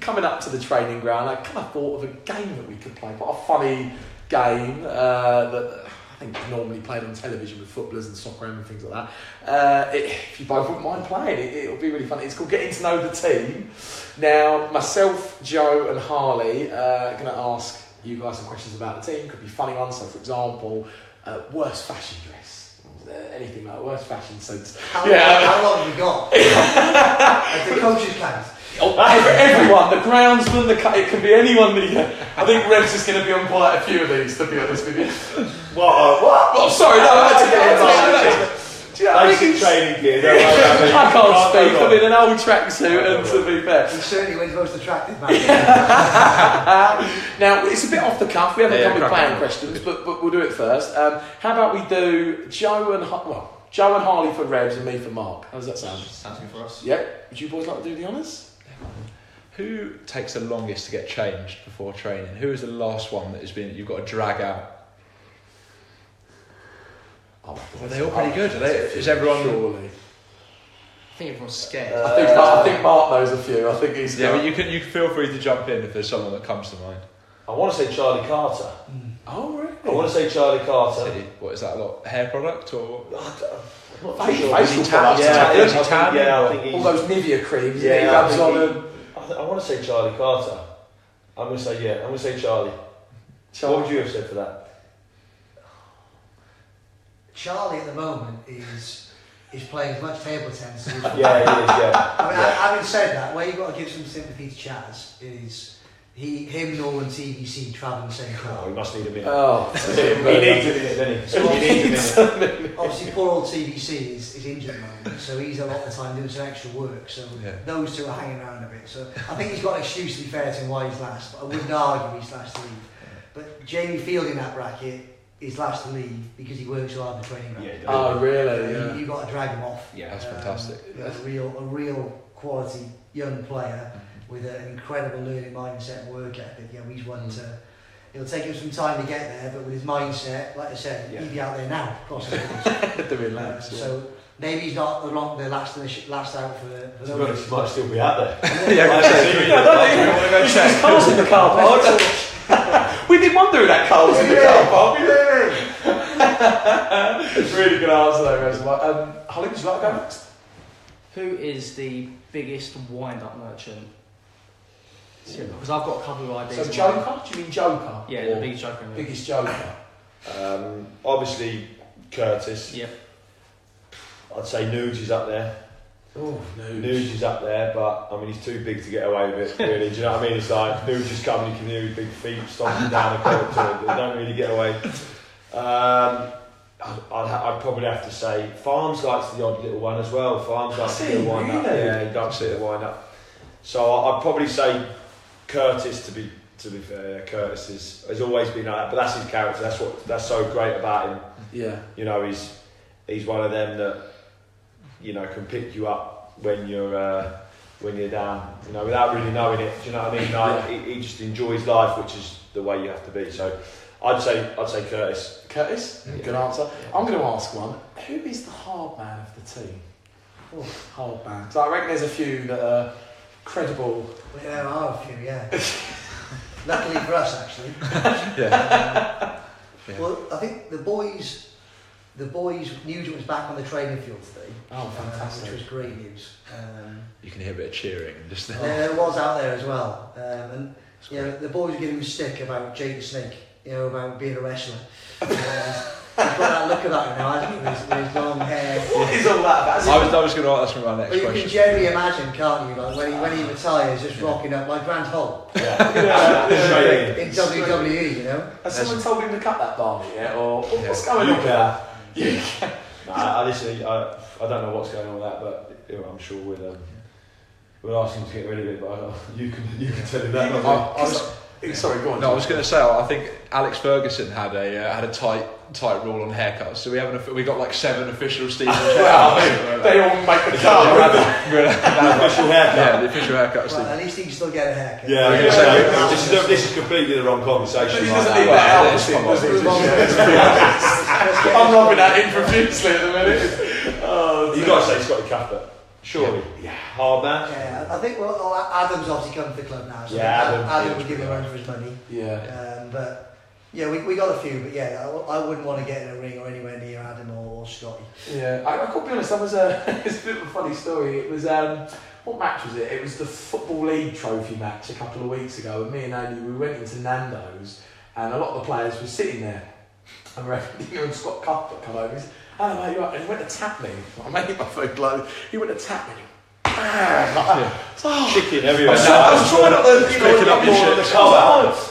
coming up to the training ground, I kind of thought of a game that we could play, quite a funny game that I think it's normally played on television with footballers and soccer and things like that. If you both wouldn't mind playing it, it'll be really fun. It's called Getting to Know the Team. Now, myself, Joe and Harley are going to ask you guys some questions about the team. Could be funny ones. So, for example, worst fashion dress. Anything like worst fashion sense. How long have we got? The coach's pants. Everyone, the groundsman, it can be anyone. I think Rev's is going to be on quite a few of these, to be honest with you. What? Well, sorry, no, I had to get it. Basic training gear. I can't speak. I'm in an old tracksuit, and to be fair, he certainly went most attractive back now it's a bit off the cuff. We haven't come with playing questions, but we'll do it first. How about we do Joe and Harley for Revs and me for Mark? How does that sound? Sounds good for us. Yeah. Would you boys like to do the honours? Who takes the longest to get changed before training? Who is the last one that you've got to drag out? Are they all pretty good? Is everyone? Surely. I think everyone's scared. I think Mark knows a few. I think he's. Yeah, but you can feel free to jump in if there's someone that comes to mind. I want to say Charlie Carter. Oh really? I want to say Charlie Carter. What is that? A lot hair product or? Facial products. I think he's all those Nivea creams. Yeah, he rubs on them. I want to say Charlie Carter. I'm going to say Charlie. What would you have said for that? Charlie at the moment is playing as much table tennis as he is. Yeah, he is, yeah. I mean, having said that, where you've got to give some sympathy to Chaz is him, Noel and TVC travelling the same car. Oh, he must need a minute. Oh, he needs a minute, doesn't he? So he needs a minute. Obviously, poor old TVC is injured at the moment, so he's a lot of the time doing some extra work. So those two are hanging around a bit. So I think he's got an excuse to be fair to him why he's last, but I wouldn't argue he's last to leave. But Jamie Field in that bracket is last to leave because he works so hard in the training ground. Yeah, oh really? Yeah. You've got to drag him off. Yeah, that's fantastic. A real quality young player with an incredible learning mindset and work ethic. Yeah, he's one to. It'll take him some time to get there, but with his mindset, like I said, he'd be out there now. Doing laps. So maybe he's not the last out for those. He might still be out there. There's cars in the car park. We did wonder who that car was in the car park. Really good answer though, Rez. Holly, would you like to go next? Who is the biggest wind-up merchant? Because I've got a couple of ideas. So Joker? Do you mean Joker? Yeah, the biggest Joker. Biggest Joker. Obviously Curtis. Yep. I'd say Nuge is up there. Oh, Nuge is up there, but I mean he's too big to get away with it. Really, do you know what I mean? It's like Nuge is coming, you can hear his big feet stomping down the court to it, but they don't really get away. I'd probably have to say Farms likes the odd little one as well. Farms likes the wind up. Yeah, he does see the wind up. So I'd probably say Curtis to be fair. Curtis has always been like that, but that's his character. That's so great about him. Yeah. You know, he's one of them that, you know, can pick you up when you're down, you know, without really knowing it. Do you know what I mean? Like, he just enjoys life, which is the way you have to be. So I'd say Curtis. Curtis? Good answer. I'm going to ask one. Who is the hard man of the team? Oh, hard man. So I reckon there's a few that are credible. Well, there are a few, yeah. Luckily for us, actually. Well, I think the boys Nugent was back on the training field today. Oh, fantastic. Which was great news. You can hear a bit of cheering just there. There was out there as well. And you know, the boys were giving him stick about Jake the Snake, you know, about being a wrestler. He's got that look about him now, hasn't he? With his long hair. What is all that about? I was going to ask me my next question. You can generally imagine, can't you? Like when he retires, just rocking up like Grant Holt. In WWE, you know. Has someone told him to cut that barley yet, or what's going on with that? I don't know what's going on with that, but you know, I'm sure we'll ask him to get rid of it. But you can tell him that. Sorry, go on. No, I was going to say, I think Alex Ferguson had a tight rule on haircuts. So we got like 7 official Stevenage haircuts. They all make the cut. The official haircut. Yeah, the official haircut. Well, at least he can still get a haircut. Yeah, this is completely the wrong conversation. He doesn't need that out. I'm rubbing that in profusely at the minute. You got to say Scotty Cuthbert. Surely. Yeah. Hard man. Yeah, I think Adam's obviously come to the club now, so Adam would give him a run for his money. Yeah. But yeah, we got a few, but yeah, I wouldn't want to get in a ring or anywhere near Adam or Scotty. Yeah, I could be honest, it's a bit of a funny story. It was, what match was it? It was the Football League trophy match a couple of weeks ago, and me and Andy, we went into Nando's, and a lot of the players were sitting there, and Scott Cuthbert come over, he said, "Hello mate, you right?" And he went to tap me. I made my food glow. He went to tap me. Chicken everywhere. I was trying not to, picking up your shit.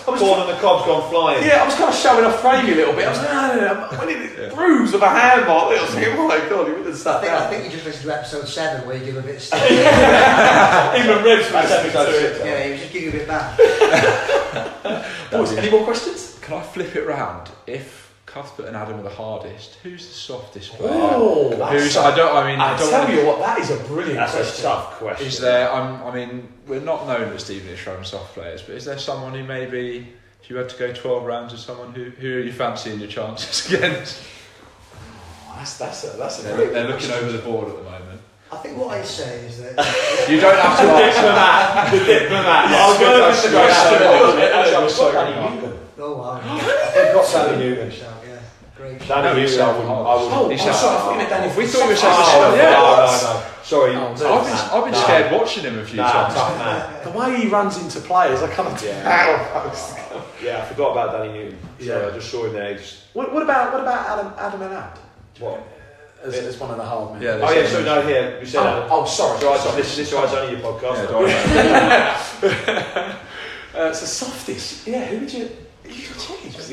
Corn and the cob's gone flying. Yeah, I was kind of showing off Framey a little bit. I was like, no. When it bruise of a hand mark, I was like, oh my god, he would have sat down. I think you just listened to episode 7 where you give a bit of stick. Even Rev's That's episode 6. Yeah, he was just giving you a bit back. Boys, any more questions? Can I flip it round? If Cuthbert and Adam are the hardest, who's the softest player? Oh, I tell you what, that is a brilliant That's question. a tough question. Is there? We're not known at Stevenage for having soft players, but is there someone who maybe, if you had to go 12 rounds with someone, who are you fancying your chances against? That's a They're looking over the board at the moment. I think what I say is that You don't have to answer. The diplomat. oh wow, I've got Danny Newton. yeah, great. Danny Newton, I would. sorry, I Danny. We thought you were saying No. Sorry. I've been scared watching him a few times. Tough man. The way he runs into players, I kind of Yeah, I forgot about Danny Newton. Yeah. I just saw him there. What about Adam and Ad? What? As one of the hard men. Yeah, Here, we said Adam. Oh, sorry. This is only your podcast. So softish. Yeah, who would you choose?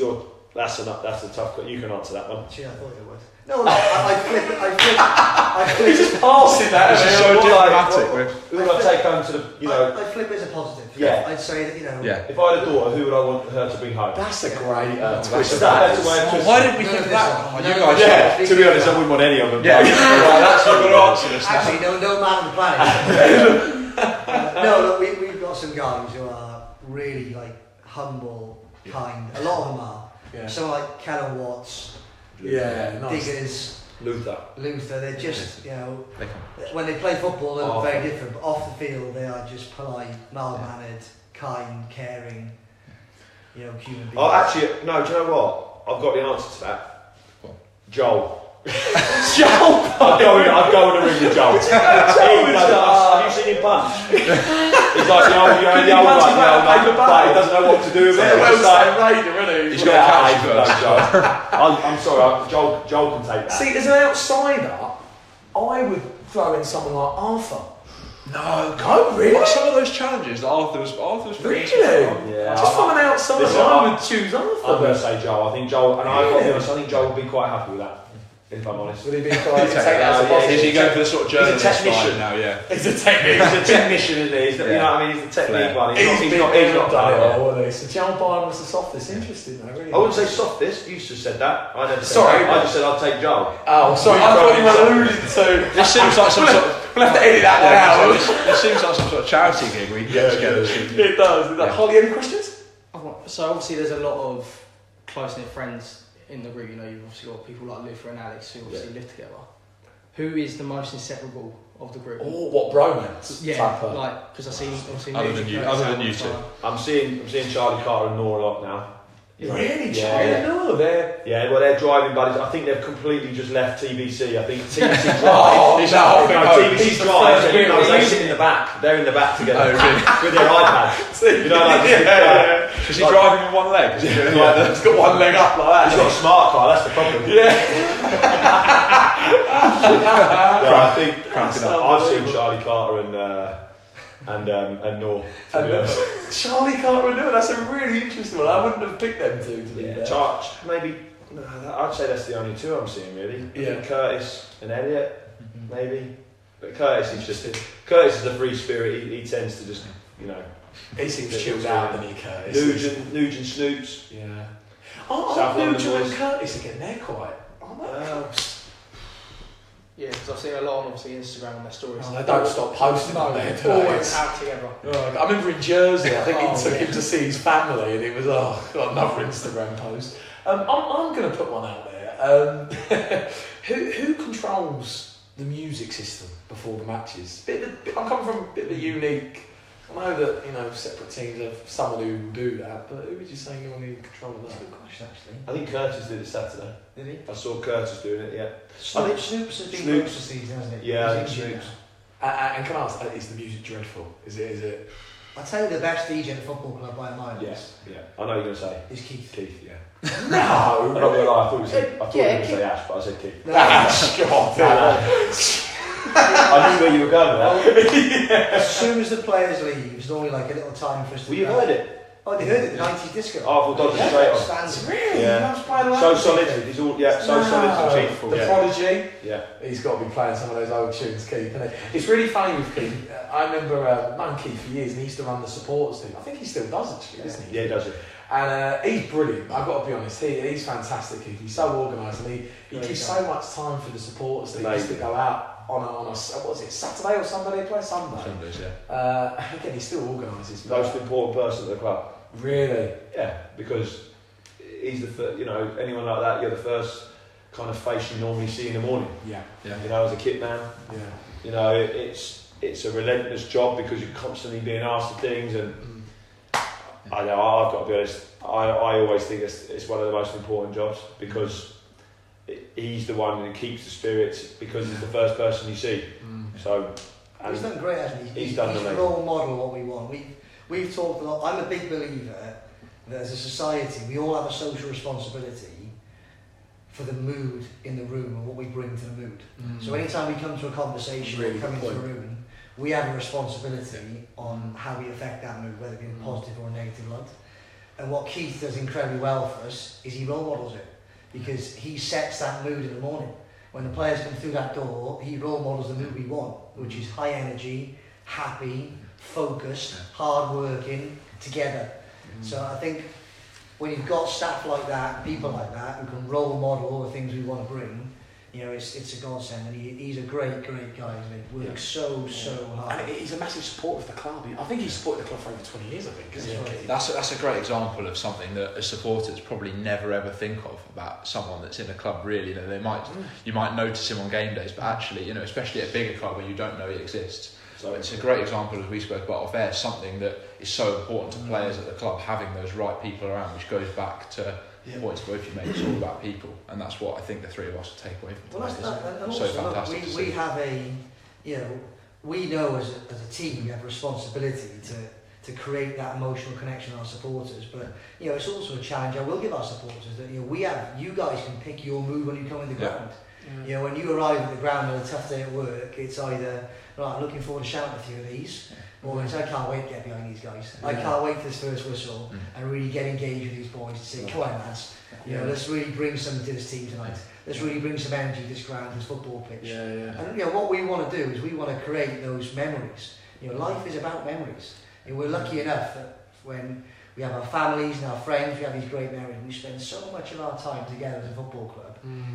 That's a tough question. You can answer that one. Gee, I thought it was. No, I flip it. He's just passing that. This is so diplomatic. Who would I take home to the, I flip it as a positive. Yeah. I'd say that, Yeah. if I had a daughter, who would I want her to bring home? That's a great Is that a better way of twisting? Why didn't we think of that? No, You guys, yeah. To be honest, I wouldn't want any of them. Yeah, that's not going to answer this now. Actually, no man on the planet. No, look, we've got some guys who are really humble, kind. A lot of them are. Yeah. Some like Keller Watts, Nice. Diggers, Luther. They're just, when they play football, they look very different. But off the field, they are just polite, mild-mannered, kind, caring, human beings. Oh, actually, no. Do you know what? I've got the answer to that. Joel. Joel. I'd go in the ring with Joel. Have you seen him punch? He's like the old guy. He doesn't know what to do with it. He's got a catch first. I'm sorry. Joel can take that. See, as an outsider, I would throw in someone like Arthur. No, really? What some of those challenges that Arthur was Really? Yeah. Just from an outsider, I would choose Arthur. I'm going to say Joel. I think Joel, and I've got to be honest, I think Joel would be quite happy with that. If I'm honest. Would he be quite take that as a positive? Is he going for the sort of journalist technician now? Yeah. He's a technician. He's a technician, isn't he? You know what I mean? He's the technique one. He's not done it all. So Joel Byron was the softest. Interesting though, really. I wouldn't say softest. You just said that. I never said Sorry. that. I just said I'd take Joel. Oh, sorry. I thought you were alluding to. This seems like some sort of. We'll have to edit that one out. This seems like some sort of charity gig we can get together. It does. Holly, any questions? So obviously there's a lot of close-knit friends in the group. You've obviously got people like Luther and Alex who obviously live together. Who is the most inseparable of the group? Oh, what bromance? Yeah, because I've seen obviously other than you two. I'm seeing Charlie Carter and Nora a lot now. Really? Yeah. No, they're... Yeah, well, they're driving buddies. I think they've completely just left TBC. I think TBC Drive. TBC Drive. They sit in the back. They're in the back together with their iPad. Is he driving with one leg? Is he doing like that? He's got one leg up like that. He's got a smart car. That's the problem. I think I've seen Charlie Carter and Nor. Charlie Carter and Noor, that's a really interesting one. I wouldn't have picked them two to be fair. Maybe, I'd say that's the only two I'm seeing really. I think Curtis and Elliot, maybe. But Curtis is a free spirit. He tends to just, he seems chilled out, doesn't he, Curtis? Nugent Snoops. Yeah. Oh, Nugent and Curtis again, they're quite, aren't they? Yeah, because I've seen a lot on obviously Instagram on their stories. They don't stop posting on there, do always out together. I remember in Jersey, I think he took him to see his family, and it was another Instagram post. I'm going to put one out there. Who controls the music system before the matches? I'm coming from a bit of a unique. I know that separate teams have someone who will do that, but who would you say normally in control of that? Good question, actually. I think Curtis did it Saturday. Did he? I saw Curtis doing it. Yeah. Snoops has been most of the season, hasn't it? Yeah, I think Snoops. And can I ask, is the music dreadful? Is it? I'll tell you the best DJ in the football club by a mile. Yes. Yeah. I know you're going to say. Is Keith. Keith, yeah. No! I'm not going to lie, I thought you were going to say Ash, but I said Keith. Ash, God. I knew where you were going there. As soon as the players leave, it's normally like a little time for us to... Well, you heard it. Oh, they heard it, the 90s disco. Oh, I thought Dodger straight on. Stands. Really? Yeah. So So solid. He's all, yeah, so solid and cheerful. The Yeah. Prodigy. Yeah. He's got to be playing some of those old tunes, Keith. Isn't it? It's really funny with Keith. I remember known Keith for years, and he used to run the supporters team. I think he still does, actually, doesn't he? Yeah, he does it. And he's brilliant. I've got to be honest. He's fantastic. Keith. He's so organised, and he gives so much time for the supporters. They used to go out on a what was it, Saturday or Sunday? They play Sunday. Sundays, yeah. Again, he still organises. Most important person at the club. Really? Yeah, because he's the first, you know, anyone like that, you're the first kind of face you normally see in the morning. Yeah. You know, as a kit man. Yeah. You know, it's a relentless job because you're constantly being asked for things, and I know I've got to be honest. I always think it's one of the most important jobs because he's the one that keeps the spirits because he's the first person you see. So he's done great, hasn't he? He's done a amazing. role model what we want. We've talked a lot. I'm a big believer that as a society we all have a social responsibility for the mood in the room and what we bring to the mood. So anytime we come to a conversation or come into a room, we have a responsibility on how we affect that mood, whether it be in a positive or a negative light. And what Keith does incredibly well for us is he role models it, because he sets that mood in the morning. When the players come through that door, he role models the mood we want, which is high energy, happy, focused, hard working, together. So I think when you've got staff like that, people like that, who can role model all the things we want to bring, you know, it's a godsend, and he's a great guy, isn't he? Works so hard. And he's a massive supporter of the club. I think he's supported the club for over 20 years, I think, isn't he? That's a great example of something that as supporters probably never ever think of about someone that's in a club. Really, you know, you might notice him on game days, but actually, you know, especially at a bigger club where you don't know he exists. So it's a great example, as we spoke about off air, something that is so important to players at the club, having those right people around, which goes back to points both you made. It's all about people, and that's what I think the three of us will take away from tonight. And so also, fantastic. Look, we have we know as a team we have a responsibility to create that emotional connection with our supporters, but you know, it's also a challenge I will give our supporters that, you know, you guys can pick your mood when you come in the ground. You know, when you arrive at the ground on a tough day at work, it's either, right, I'm looking forward to shouting a few of these, or it's, I can't wait to get behind these guys. I can't wait for this first whistle and really get engaged with these boys and say, come on lads, you know, let's really bring something to this team tonight. Let's really bring some energy to this ground, this football pitch. And you know, what we want to do is we want to create those memories. You know, life is about memories. And we're lucky enough that when we have our families and our friends, we have these great memories. We spend so much of our time together as a football club.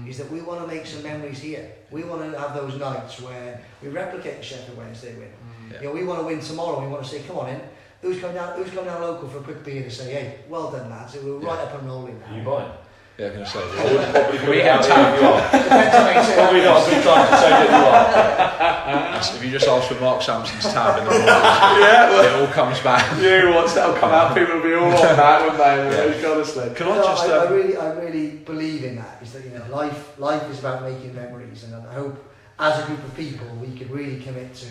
Is that we want to make some memories here. We want to have those nights where we replicate the Sheffield Wednesday win. You know, we want to win tomorrow. We want to say, come on in. Who's come down local for a quick beer to say, hey, well done, lads. We're right up and rolling now. You buying? Yeah, I'm going to say. I would probably put We it get out there if you are. Probably not a good time to say that If you just ask for Mark Sampson's tab in the morning, it all comes back. Yeah, once that'll come out, people will be all on that, won't they? Honestly. Can I just? I really believe in that. Is that, you know, life is about making memories, and I hope as a group of people we could really commit to,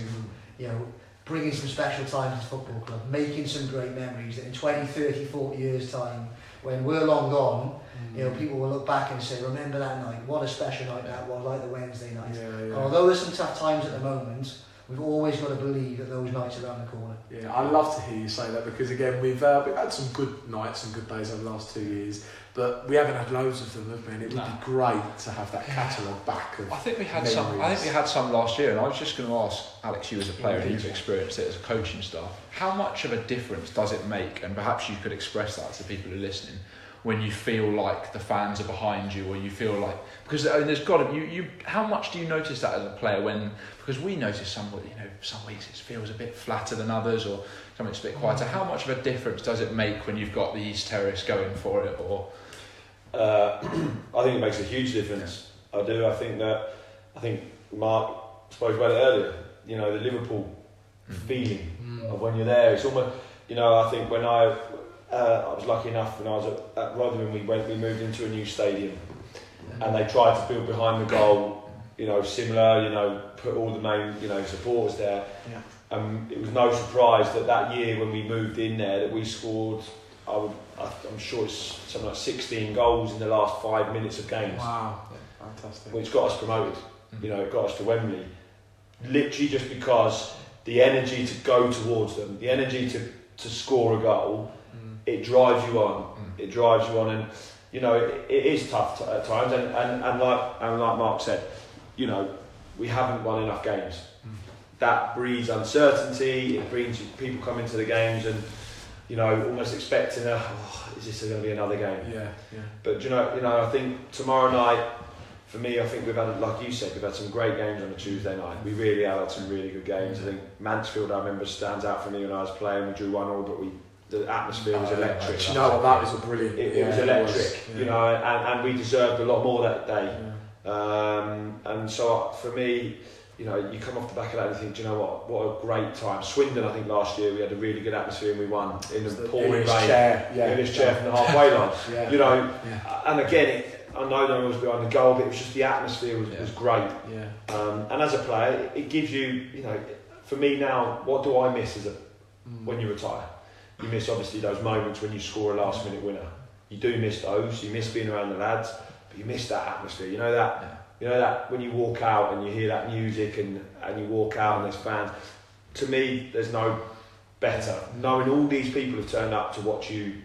you know, bringing some special times to the football club, making some great memories that in 20, 30, 40 years time, when we're long gone, you know, people will look back and say, remember that night, what a special night that was, like the Wednesday night. And although there's some tough times at the moment, we've always got to believe that those nights are around the corner. Yeah, I love to hear you say that, because again, we've had some good nights and good days over the last 2 years, but we haven't had loads of them, have we? And it would be great to have that catalogue back of I think we had memories. some. I think we had some last year, and I was just going to ask Alex, you as a player, and you've experienced it as a coaching staff. How much of a difference does it make? And perhaps you could express that to people who are listening. When you feel like the fans are behind you, or you feel like, because I mean, there's got to you. How much do you notice that as a player? When, because we notice some weeks it feels a bit flatter than others, or something's a bit quieter. How much of a difference does it make when you've got these terrorists going for it? Or I think it makes a huge difference. I do. I think Mark spoke about it earlier. You know, the Liverpool feeling of when you're there. It's almost, you know, I think when I was lucky enough when I was at Rotherham, we moved into a new stadium, and they tried to build behind the goal, you know, similar, you know, put all the main, you know, supporters there. It was no surprise that year when we moved in there that we scored, I'm sure it's something like 16 goals in the last 5 minutes of games. Wow, fantastic. Which got us promoted. You know, it got us to Wembley. literally just because the energy to go towards them, the energy to score a goal, it drives you on. It drives you on, and you know it is tough at times. And like Mark said, you know, we haven't won enough games. That breeds uncertainty. It brings people come into the games and, you know, almost expecting is this going to be another game? Yeah. But you know, I think tomorrow night, for me, I think we've had, like you said, we've had some great games on a Tuesday night. We really have had some really good games. I think Mansfield, I remember, stands out for me when I was playing. We drew 1-1, but the atmosphere was electric. Do you know what? That was a brilliant. It was electric, you know, and we deserved a lot more that day. And so for me, you know, you come off the back of that and you think, do you know what a great time. Swindon, I think last year we had a really good atmosphere and we won in the pouring rain. In his chair from the halfway line. You know, and again, I know no one was behind the goal, but it was just the atmosphere was great. And as a player, it gives you know, for me now, what do I miss when you retire? You miss obviously those moments when you score a last minute winner. You do miss those. You miss being around the lads, but you miss that atmosphere. You know that. You know that when you walk out and you hear that music and you walk out and there's fans. To me, there's no better knowing all these people have turned up to watch you.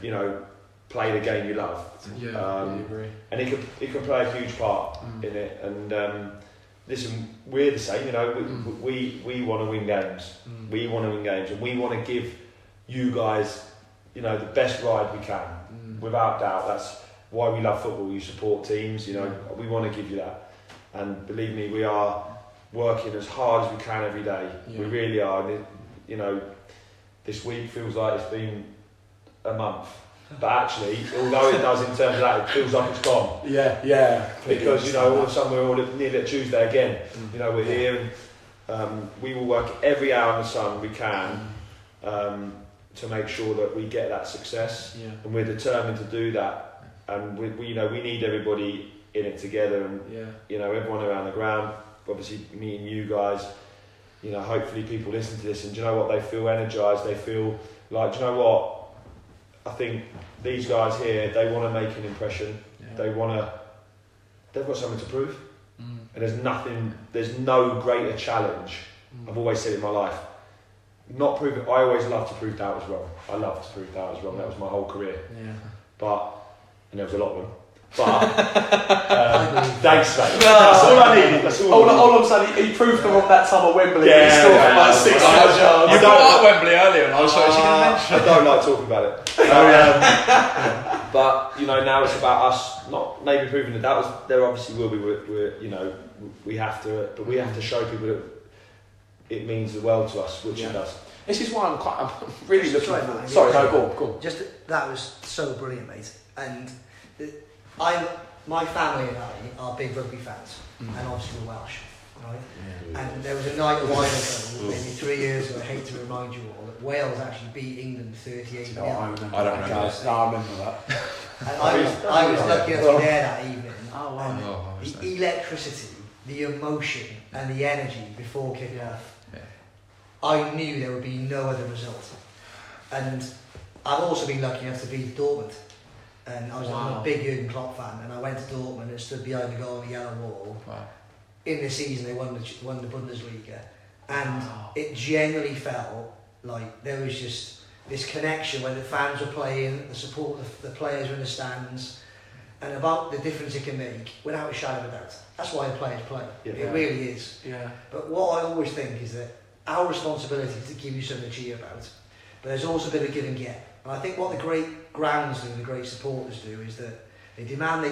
You know, play the game you love. I agree. And it can play a huge part in it. And listen, we're the same. You know, we want to win games. We want to win games, and we want to give you guys, you know, the best ride we can, without doubt. That's why we love football. You support teams, you know. We want to give you that, and believe me, we are working as hard as we can every day. We really are. And you know, this week feels like it's been a month, but actually, although it does in terms of that, it feels like it's gone. Because you know, all of a sudden we're all nearly at Tuesday again. You know, we're here, and we will work every hour in the sun we can. To make sure that we get that success, and we're determined to do that, and we you know, we need everybody in it together, and you know, everyone around the ground, obviously me and you guys, you know, hopefully people listen to this and do you know what, they feel energised, they feel like, do you know what, I think these guys here, they want to make an impression, they've got something to prove, and there's no greater challenge, I've always said in my life. Not prove it. I always love to prove doubters wrong. I love to prove doubters wrong. That was my whole career. And there was a lot of them. But thanks, mate. That's all I needed. That's all I'm saying, he proved them wrong that time at Wembley. He scored from like 6 yards. You brought up Wembley earlier, and I was actually going to mention. I don't like talking about it. But you know, now it's about us not maybe proving the doubters. There obviously will be. We're you know, we have to, but we have to show people that it means the world to us, which it does. This is why I'm really looking. Sorry, go on. Just that was so brilliant, mate. And my family and I are big rugby fans, and obviously we're Welsh, right? And there was a night a while ago, maybe 3 years ago. I hate to remind you all that Wales actually beat England 38-0. I don't remember that. No, I remember that. And I was lucky enough to be there that evening. Oh wow! And the electricity, the emotion, and the energy before kicking off. I knew there would be no other result. And I've also been lucky enough to beat Dortmund. And I was a big Jurgen Klopp fan, and I went to Dortmund and stood behind the goal on the yellow wall. In the season they won the Bundesliga. And it genuinely felt like there was just this connection where the fans were playing, the support of the players were in the stands, and about the difference it can make, without a shadow of a doubt. That's why the players play. It really is. But what I always think is that our responsibility is to give you something to cheer about, but there's also a bit of give and get. And I think what the great grounds do, the great supporters do, is that they demand,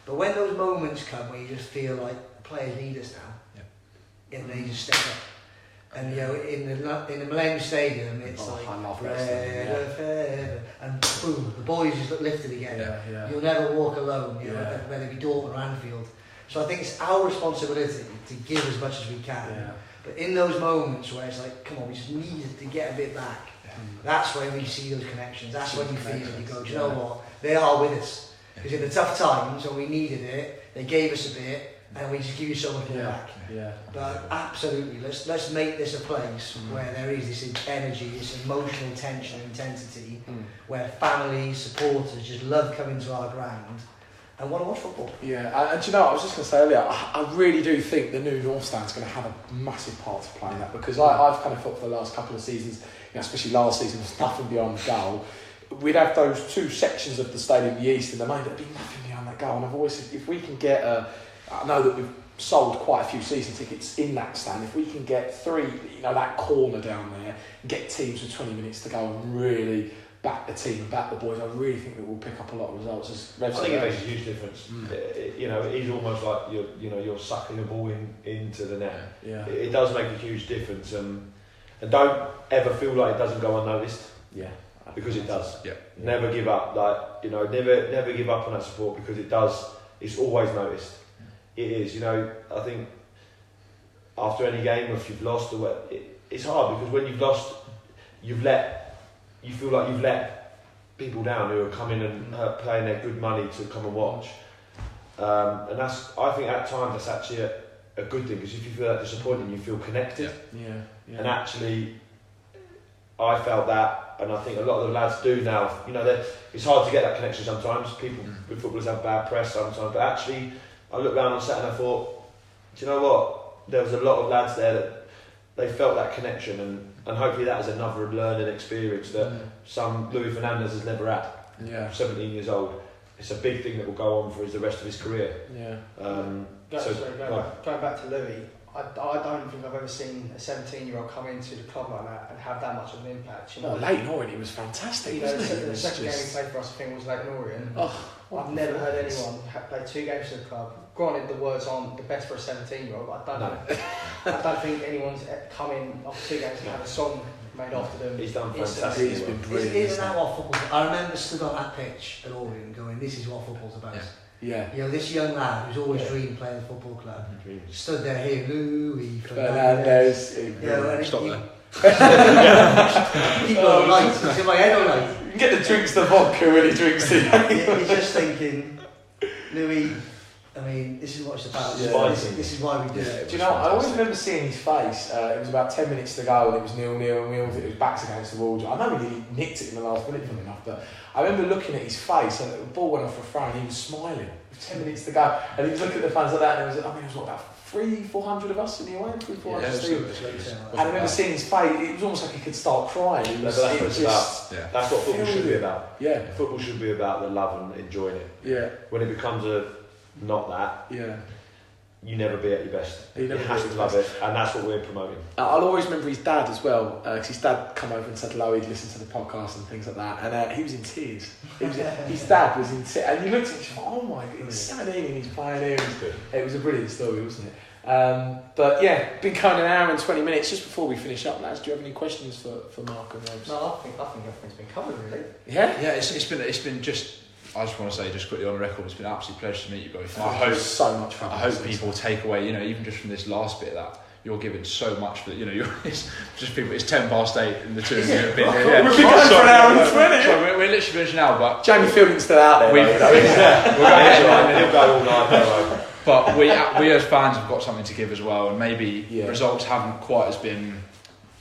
but when those moments come where you just feel like the players need us now, and they just step up. And you know, in the Millennium Stadium, it's like and boom, the boys just look lifted again. You'll never walk alone, you know, whether it be Dortmund or Anfield. So I think it's our responsibility to give as much as we can. But in those moments where it's like, come on, we just needed to get a bit back, that's when we see those connections. That's when you feel it. You go, do you know what? They are with us. Because in the tough times when we needed it, they gave us a bit, and we just give you so much more back. But absolutely, let's make this a place where there is this energy, this emotional tension and intensity, where families, supporters just love coming to our ground. and want to watch football. Yeah, and do you know, I was just going to say earlier, I really do think the new North Stand's going to have a massive part to play in that, because I've kind of thought for the last couple of seasons, especially last season, there's nothing beyond the goal. We'd have those two sections of the stadium, the east and the main, there'd be nothing beyond that goal. And I've always said, if we can get I know that we've sold quite a few season tickets in that stand, if we can get three, that corner down there, get teams with 20 minutes to go and really back the team and back the boys, I really think that we'll pick up a lot of results. As Rev said, I think it makes a huge difference. It's almost like you're sucking a ball into the net. Yeah. It does make a huge difference, and don't ever feel like it doesn't go unnoticed. Yeah. Because it does. Yeah. Never give up. Never give up on that support, because it does. It's always noticed. It is. I think after any game, if you've lost, it's hard, because when you've lost, you feel like you've let people down who are coming and paying their good money to come and watch. And I think at times that's actually a good thing, because if you feel that disappointed, you feel connected. Yeah. And actually, I felt that, and I think a lot of the lads do now. It's hard to get that connection sometimes. People with footballers have bad press sometimes, but actually, I looked around on Saturday and I thought, do you know what? There was a lot of lads there that they felt that connection, and hopefully that is another learning experience that some Luis Fernandez has never had. Yeah. 17 years old. It's a big thing that will go on for the rest of his career. Yeah. Going back to Louis, I don't think I've ever seen a 17-year-old come into the club like that and have that much of an impact. Leighton Orient, he was fantastic. The second game he played for us, I think, was Leighton Orient. I've never heard anyone play 2 games for the club. Granted, the words aren't the best for a 17-year-old, but I don't think anyone's come in after 2 games and had a song made after them. He's done fantastic. He's been brilliant. Isn't that what football's about? I remember stood on that pitch at Orient going, this is what football's about. Yeah. This young lad who's always dreamed playing the football club stood there here, Louis Fernandez. Stop there. People are lights, it's in my head all night. You can get the drinks, the vodka when he drinks it. You're just thinking, Louis, this is what it's about. This is why we do it. Do you know, I always remember seeing his face. It was about 10 minutes to go and it was 0-0 and we all think it was backs against the wall. I know he nicked it in the last minute, funny enough, but I remember looking at his face and the ball went off for a throw and he was smiling. It was 10 minutes to go and he was looking at the fans like that and it was about 300-400 of us in the away, 300-400 students. And I remember seeing his face, it was almost like he could start crying. That's what it's about. That's what football should be about. Yeah. Football should be about the love and enjoying it. Yeah. When it becomes not that, you never be at your best. You have to love it, and that's what we're promoting. I'll always remember his dad as well, because his dad come over and said hello, he'd listen to the podcast and things like that, and he was in tears. His dad was in tears, and you looked at him, oh my god, he's 17 and he's playing here. It was a brilliant story, wasn't it? But yeah, been going an hour and 20 minutes. Just before we finish up, lads, do you have any questions for Mark and Rose? No, I think everything's been covered, really. Yeah? Yeah, it's been just... I just want to say, just quickly on the record, it's been an absolute pleasure to meet you both. I hope so much fun. I hope people take away, even just from this last bit, that you're giving so much for, it's just people. It's 8:10 and the two of you have been here. Yeah. We've been going for an hour and 20. So we're literally finished now, but Jamie Fielding's still out there. We're He'll go all night. But we as fans have got something to give as well, and maybe results haven't quite as been,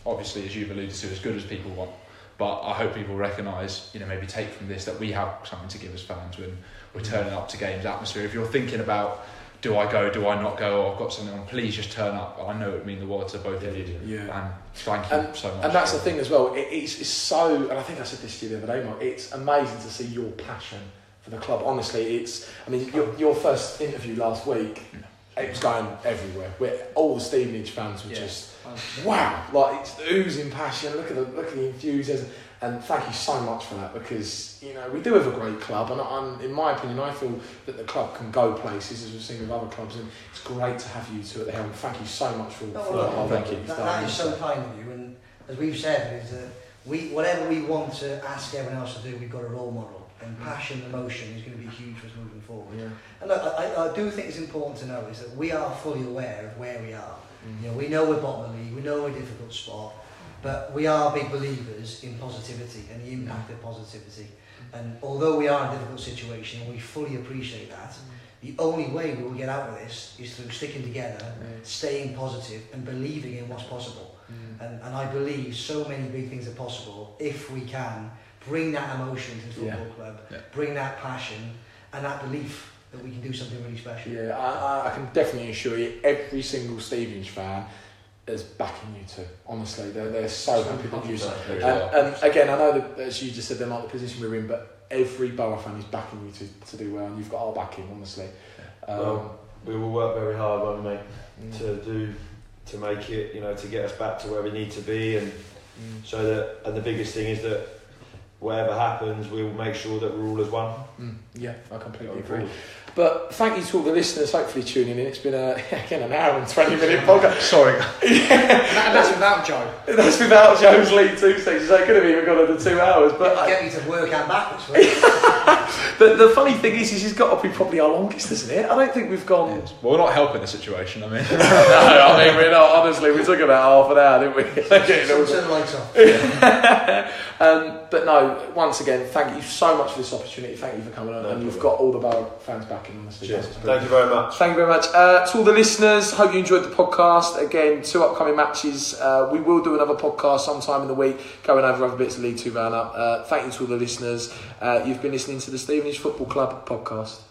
obviously as you've alluded to, as good as people want. But I hope people recognise, maybe take from this that we have something to give as fans when we're turning up to games. Atmosphere. If you're thinking about, do I go, do I not go, or I've got something on, please just turn up. I know it would mean the world to both of you. Yeah. And thank you so much. And that's the thing as well. It's so, and I think I said this to you the other day, Mark. It's amazing to see your passion for the club. Honestly, your first interview last week. It was going everywhere. All the Stevenage fans were just wow, like it's oozing passion. Look at the enthusiasm, and thank you so much for that, because we do have a great club, and in my opinion, I feel that the club can go places as we've seen with other clubs, and it's great to have you two at the helm. Thank you so much for the whole work you've done. That is so kind of you, and as we've said, is that whatever we want to ask everyone else to do, we've got a role model. And passion and emotion is going to be huge for us moving forward. Yeah. And look, I do think it's important to know is that we are fully aware of where we are. We know we're bottom of the league, we know we're a difficult spot, but we are big believers in positivity and the impact of positivity. And although we are in a difficult situation and we fully appreciate that, the only way we will get out of this is through sticking together, staying positive and believing in what's possible. And I believe so many big things are possible if we can bring that emotion to the football club, bring that passion and that belief. that we can do something really special. Yeah, I can definitely assure you, every single Stevenage fan is backing you too. Honestly, they're so happy that you. And again, I know that, as you just said, they're not the position we're in, but every Borough fan is backing you to do well, and you've got our backing, honestly. We will work very hard, won't we, mate, to make it, to get us back to where we need to be, and so that. And the biggest thing is that whatever happens, we will make sure that we're all as one. Yeah, I completely agree. But thank you to all the listeners, hopefully tuning in. It's been an hour and 20-minute podcast. Sorry. That's without Joe. That's without Joe's lead 2 stages. They could have even gone under 2 hours. But get me to work out backwards. But the funny thing is it's got to be probably our longest, isn't it? I don't think we've gone... Yes. Well, we're not helping the situation, I mean. No, I mean, we're not. Honestly, we took about half an hour, didn't we? Turn the lights off. But no, once again, thank you so much for this opportunity. Thank you for coming on. And you've got all the Borough fans backing, honestly. Cheers. Thank you very much. Thank you very much. To all the listeners, hope you enjoyed the podcast. Again, 2 upcoming matches. We will do another podcast sometime in the week, going over other bits of League 2 round-up. Thank you to all the listeners. You've been listening to the Stevenage Football Club podcast.